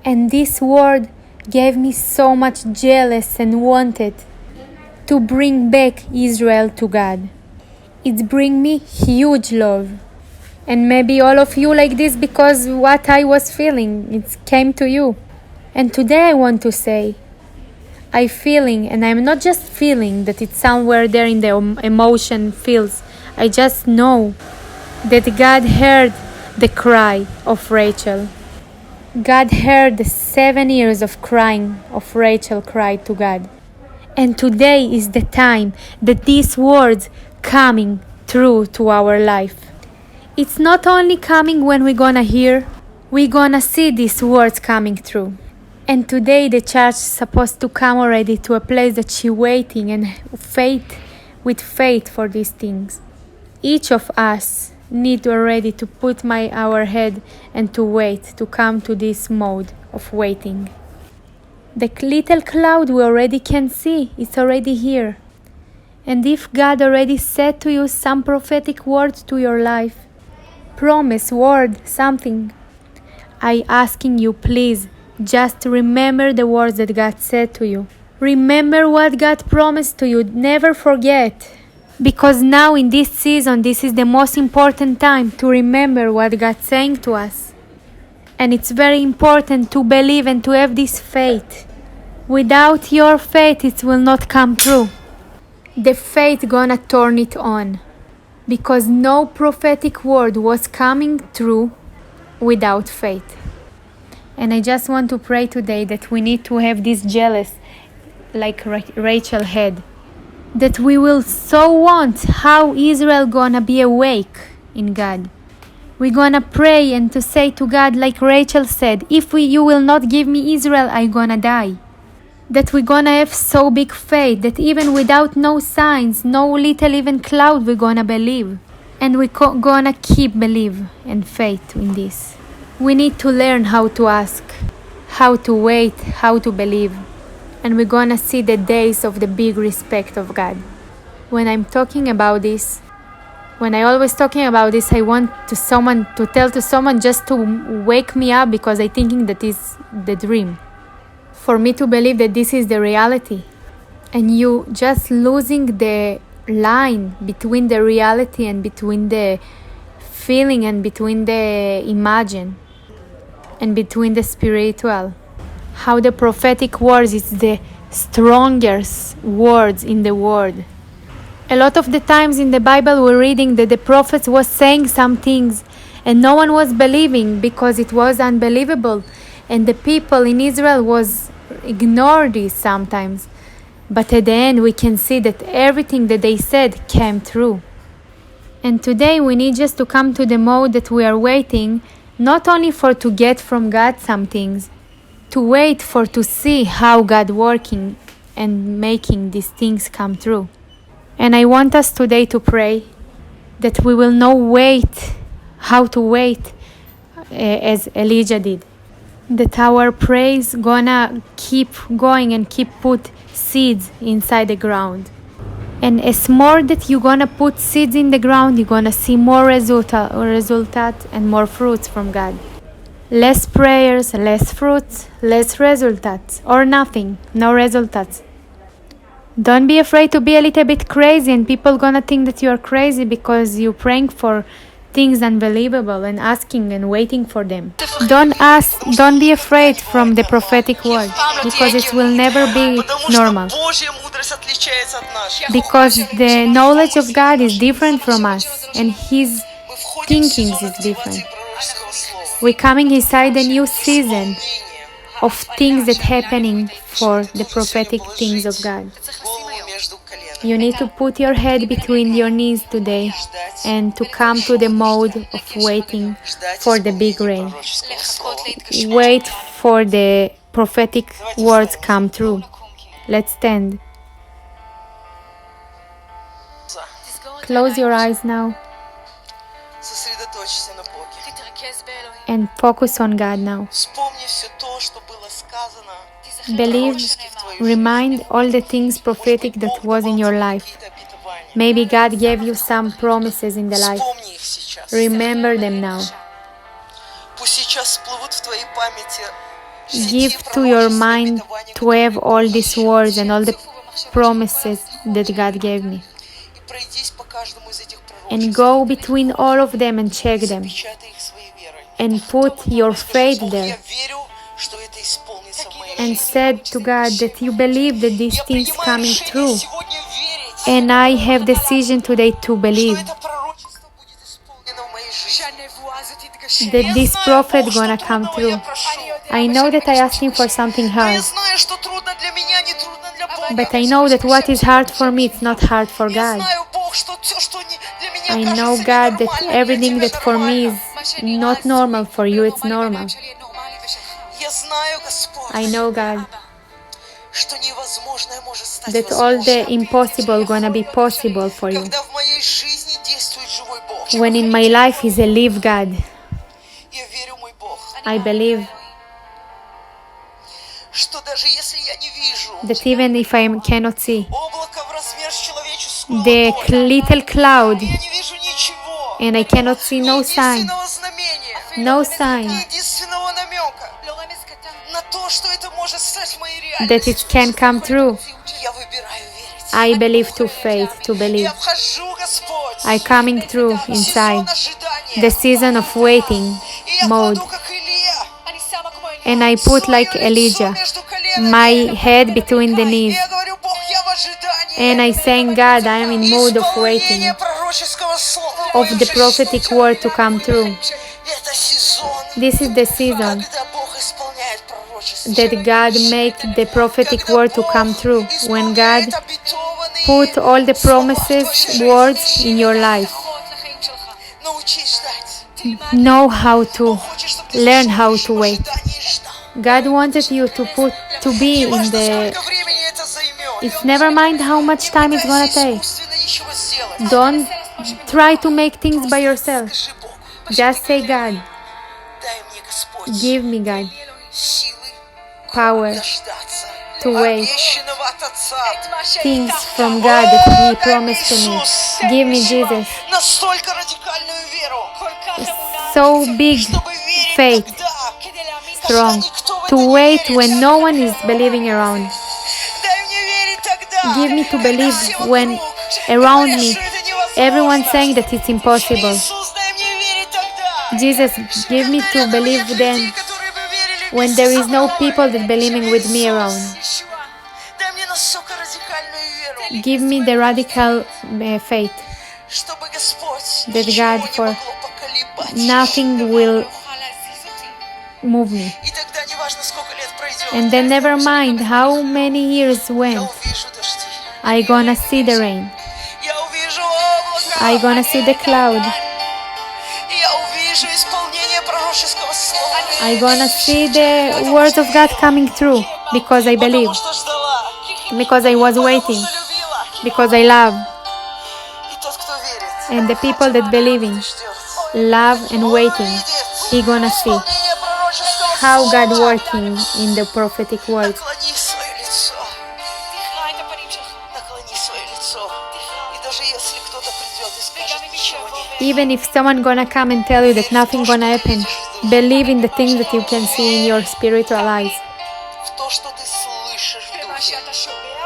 And this word gave me so much jealous and wanted to bring back Israel to God. It bring me huge love. And maybe all of you like this because what I was feeling, it came to you. And today I want to say, I feeling, and I'm not just feeling that it's somewhere there in the emotion feels. I just know that God heard the cry of Rachel. God heard the 7 years of crying of Rachel cried to God. And today is the time that these words coming true to our life. It's not only coming when we're gonna hear, we're gonna see these words coming true. And today the church is supposed to come already to a place that she waiting and with faith for these things. Each of us need already to put our head and to wait, to come to this mode of waiting. The little cloud we already can see, it's already here. And if God already said to you some prophetic words to your life, promise, word, something, I asking you please, just remember the words that God said to you. Remember what God promised to you. Never forget. Because now in this season, this is the most important time to remember what God's saying to us. And it's very important to believe and to have this faith. Without your faith, it will not come true. The faith gonna turn it on. Because no prophetic word was coming true without faith. And I just want to pray today that we need to have this jealous, like Rachel had. That we will so want how Israel gonna be awake in God. We're gonna pray and to say to God like Rachel said, if you will not give me Israel, I'm gonna die. That we're gonna have so big faith that even without no signs, no little even cloud, we're gonna believe. And we're gonna keep believe and faith in this. We need to learn how to ask, how to wait, how to believe. And we're gonna see the days of the big respect of God. When I'm talking about this, when I always talking about this, I want to tell to someone just to wake me up because I thinking that is the dream. For me to believe that this is the reality. and you just losing the line between the reality and between the feeling and between the imagine and between the spiritual. How the prophetic words is the strongest words in the world. A lot of the times in the Bible we're reading that the prophets was saying some things and no one was believing because it was unbelievable, and the people in Israel was ignore this sometimes. But at the end we can see that everything that they said came true. And today we need just to come to the mode that we are waiting, not only for to get from God some things, to wait for to see how God working and making these things come true. And I want us today to pray that we will know how to wait as Elijah did. That our praise gonna keep going and keep put seeds inside the ground. And as more that you're gonna put seeds in the ground, you're gonna see more result and more fruits from God. Less prayers, less fruits, less results, or nothing, no results. Don't be afraid to be a little bit crazy, and people gonna think that you're crazy because you're praying for things unbelievable and asking and waiting for them. Don't be afraid from the prophetic word, because it will never be normal. Because the knowledge of God is different from us, and His thinking is different. We're coming inside a new season of things that happening for the prophetic things of God. You need to put your head between your knees today and to come to the mode of waiting for the big rain. Wait for the prophetic words come true. Let's stand. Close your eyes now and focus on God now. Believe, remind all the things prophetic that was in your life. Maybe God gave you some promises in the life. Remember them now. Give to your mind to have all these words and all the promises that God gave me. And go between all of them and check them. And put your faith there. And said to God that you believe that these things coming true. And I have decision today to believe that this prophet gonna come true. I know that I asked him for something hard, but I know that what is hard for me, it's not hard for God. I know, God, that everything that for me is not normal, for you it's normal. I know, God, that all the impossible gonna be possible for you. When in my life is a live God, I believe that even if I cannot see the little cloud and I cannot see no sign, that it can come true, I believe to faith, to believe. I coming through inside the season of waiting mode. And I put like Elijah, my head between the knees. And I saying, God, I am in mode of waiting of the prophetic word to come true. This is the season that God make the prophetic word to come true. When God put all the promises, words in your life. Know how to learn how to wait. God wanted you to be in the. It's never mind how much time it's gonna take. Don't try to make things by yourself. Just say, God, give me, God, power to wait things from God that He promised to me. Give me, Jesus, so big faith, strong, to wait when no one is believing around. Give me to believe when around me everyone's saying that it's impossible. Jesus, give me to believe then when there is no people that believing with me around. Give me the radical faith that God, for nothing will move me. And then never mind how many years went, I gonna see the rain. I gonna see the cloud. I gonna see the words of God coming through because I believe, because I was waiting, because I love. And the people that believing, love and waiting, he gonna see how God working in the prophetic word. Even if someone gonna come and tell you that nothing gonna happen, believe in the things that you can see in your spiritual eyes.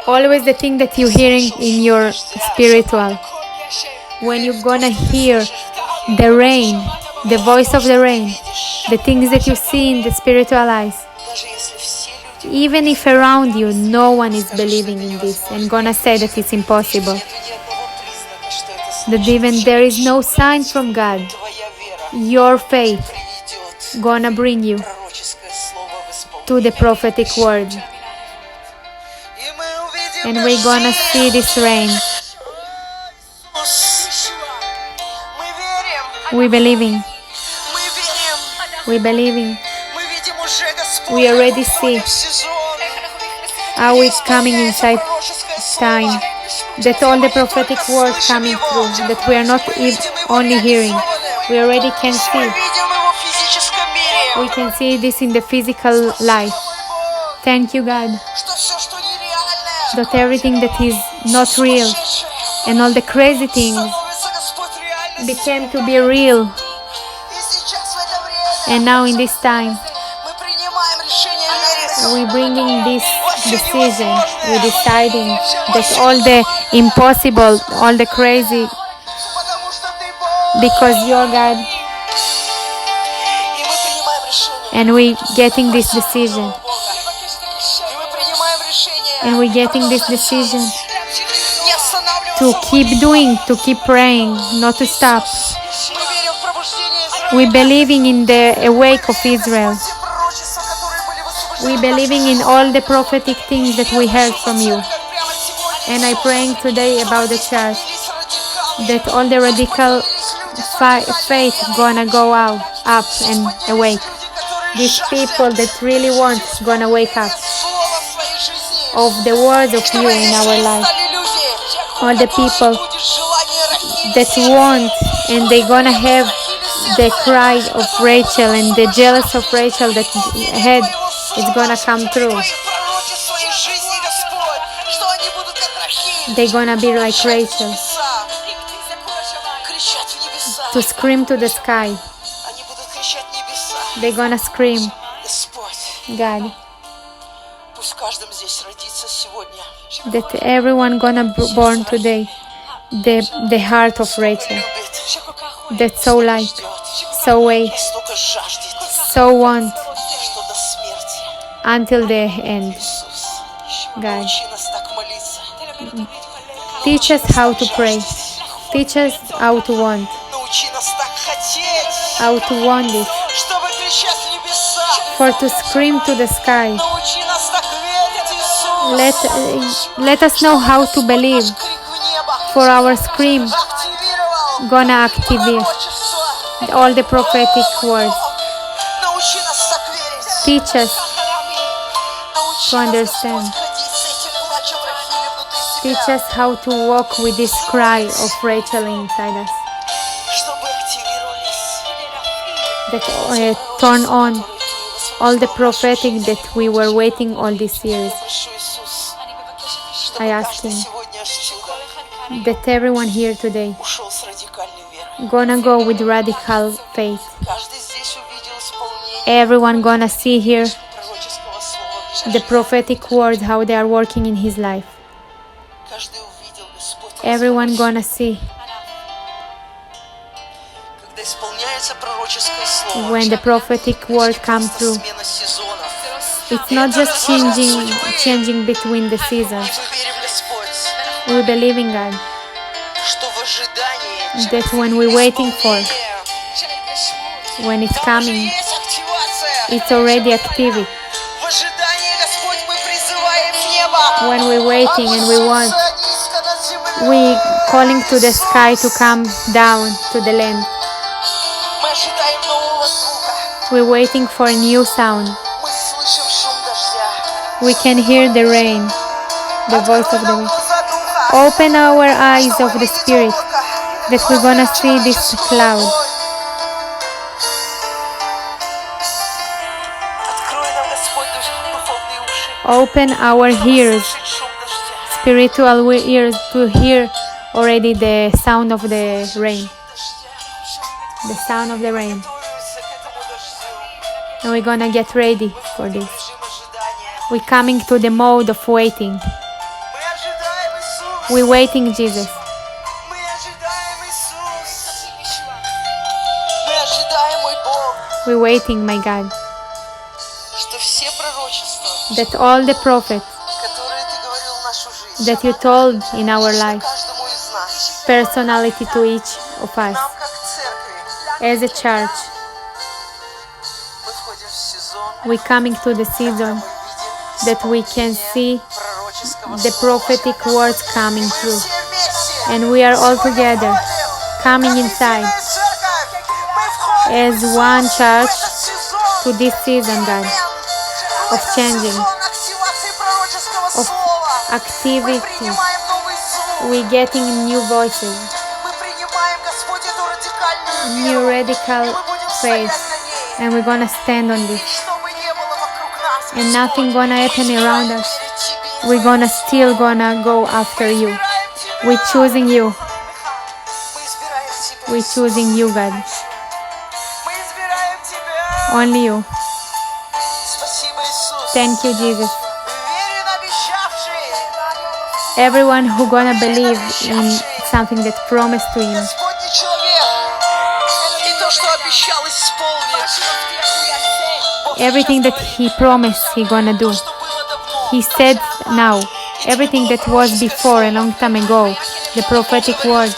Always the thing that you're hearing in your spiritual. When you're gonna hear the rain, the voice of the rain, the things that you see in the spiritual eyes. Even if around you no one is believing in this and gonna say that it's impossible, that even there is no sign from God, your faith gonna bring you to the prophetic word. And we're gonna see this rain. We believing. We believing. We already see how it's coming inside time. That all the prophetic words coming through, that we are not only hearing, we already can see. We can see this in the physical life. Thank you, God, that everything that is not real and all the crazy things became to be real. And now in this time, we're bringing this decision, we're deciding that all the impossible, all the crazy, because you're God, and we're getting this decision, and we're getting this decision to keep doing, to keep praying, not to stop. We're believing in the awake of Israel. We're believing in all the prophetic things that we heard from you. And I'm praying today about the church, that all the radical faith gonna go out, up and awake. These people that really want gonna wake up of the words of you in our life. All the people that want and they gonna have the cry of Rachel and the jealous of Rachel that had, it's gonna come through. They're gonna be like Rachel, to scream to the sky. They're gonna scream, God, that everyone gonna born today the heart of Rachel, that so like, so wait, so want until the end. God, teach us how to pray, teach us how to want it, for to scream to the sky. Let us know how to believe, for our scream gonna activate all the prophetic words. Teach us to understand. Teach us how to walk with this cry of Rachel inside us, that turn on all the prophetic that we were waiting all these years. I ask Him that everyone here today gonna go with radical faith. Everyone gonna see here the prophetic words, how they are working in his life. everyone gonna see. When the prophetic word comes through, it's not just changing between the seasons. We believe in God that when we're waiting for, when it's coming, it's already active. When we're waiting and we want, we calling to the sky to come down to the land. We're waiting for a new sound. We can hear the rain, the voice of the wind. Open our eyes of the Spirit that we're gonna see this cloud. Open our ears, spiritual ears, to hear already the sound of the rain. The sound of the rain. And we're gonna get ready for this. We're coming to the mode of waiting. We're waiting, Jesus. We're waiting, my God, that all the prophets that you told in our life, personality to each of us, as a church, we're coming to the season that we can see the prophetic words coming through, and we are all together coming inside as one church to this season, God, of changing, of activity. We're getting new voices, new radical faith, and we're gonna stand on this, and nothing gonna happen around us. We're gonna still gonna go after you. We're choosing you. We're choosing you, God. Only you. Thank you, Jesus. Everyone who gonna believe in something that promised to him, everything that he promised he gonna do, he said now. Everything that was before a long time ago, the prophetic word,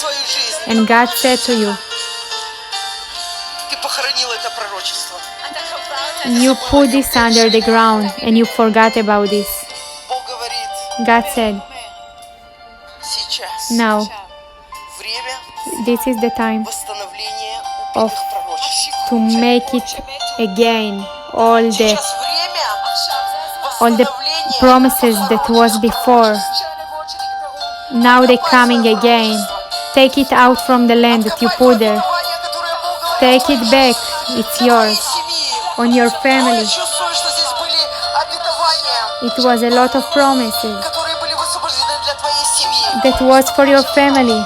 and God said to you, you put this under the ground and you forgot about this. God said, now, this is the time of to make it again, all the promises that was before. Now they're coming again. Take it out from the land that you put there. Take it back. It's yours. On your family. It was a lot of promises that was for your family.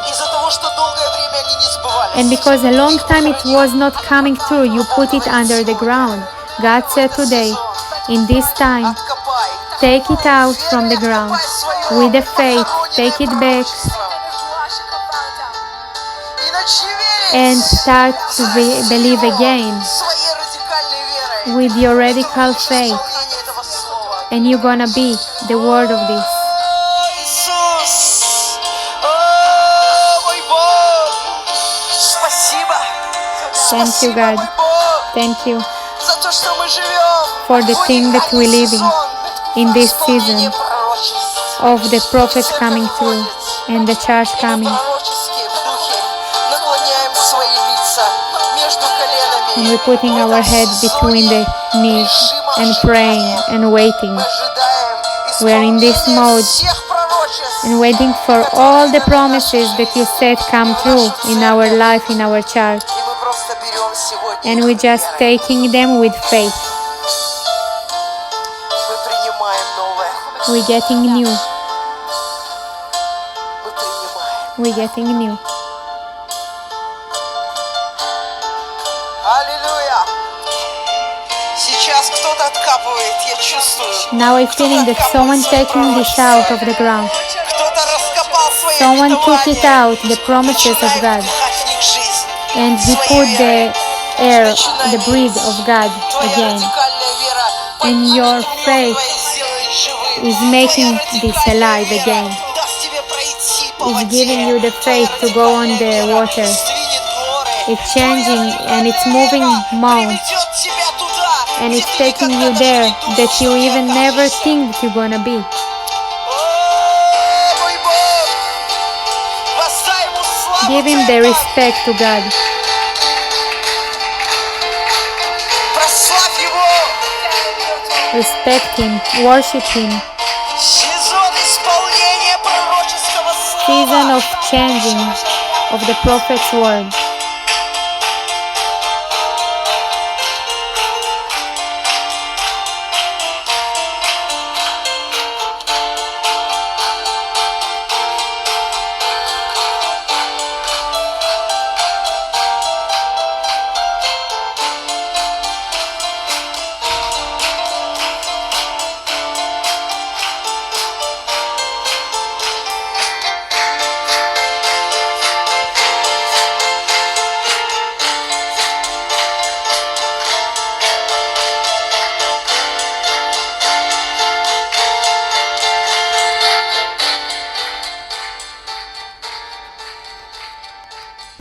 And because a long time it was not coming through, you put it under the ground. God said today, in this time, take it out from the ground. With the faith, take it back. And start to believe again. With your radical faith. And you're gonna be the word of this. Thank you, God. Thank you for the thing that we live in this season of the prophets coming through and the church coming. And we're putting our head between the knees and praying and waiting. We're in this mode and waiting for all the promises that you said come true in our life, in our church. And we're just taking them with faith. We're getting new. We're getting new. Now I'm feeling that someone taking this out of the ground. Someone took it out, the promises of God, and he put the air, the breath of God again. And your faith is making this alive again. It's giving you the faith to go on the water. It's changing and it's moving mountains. And it's taking you there that you even never think that you're gonna be. Give him the respect to God. Respect him, worship him. Season of changing of the prophet's word.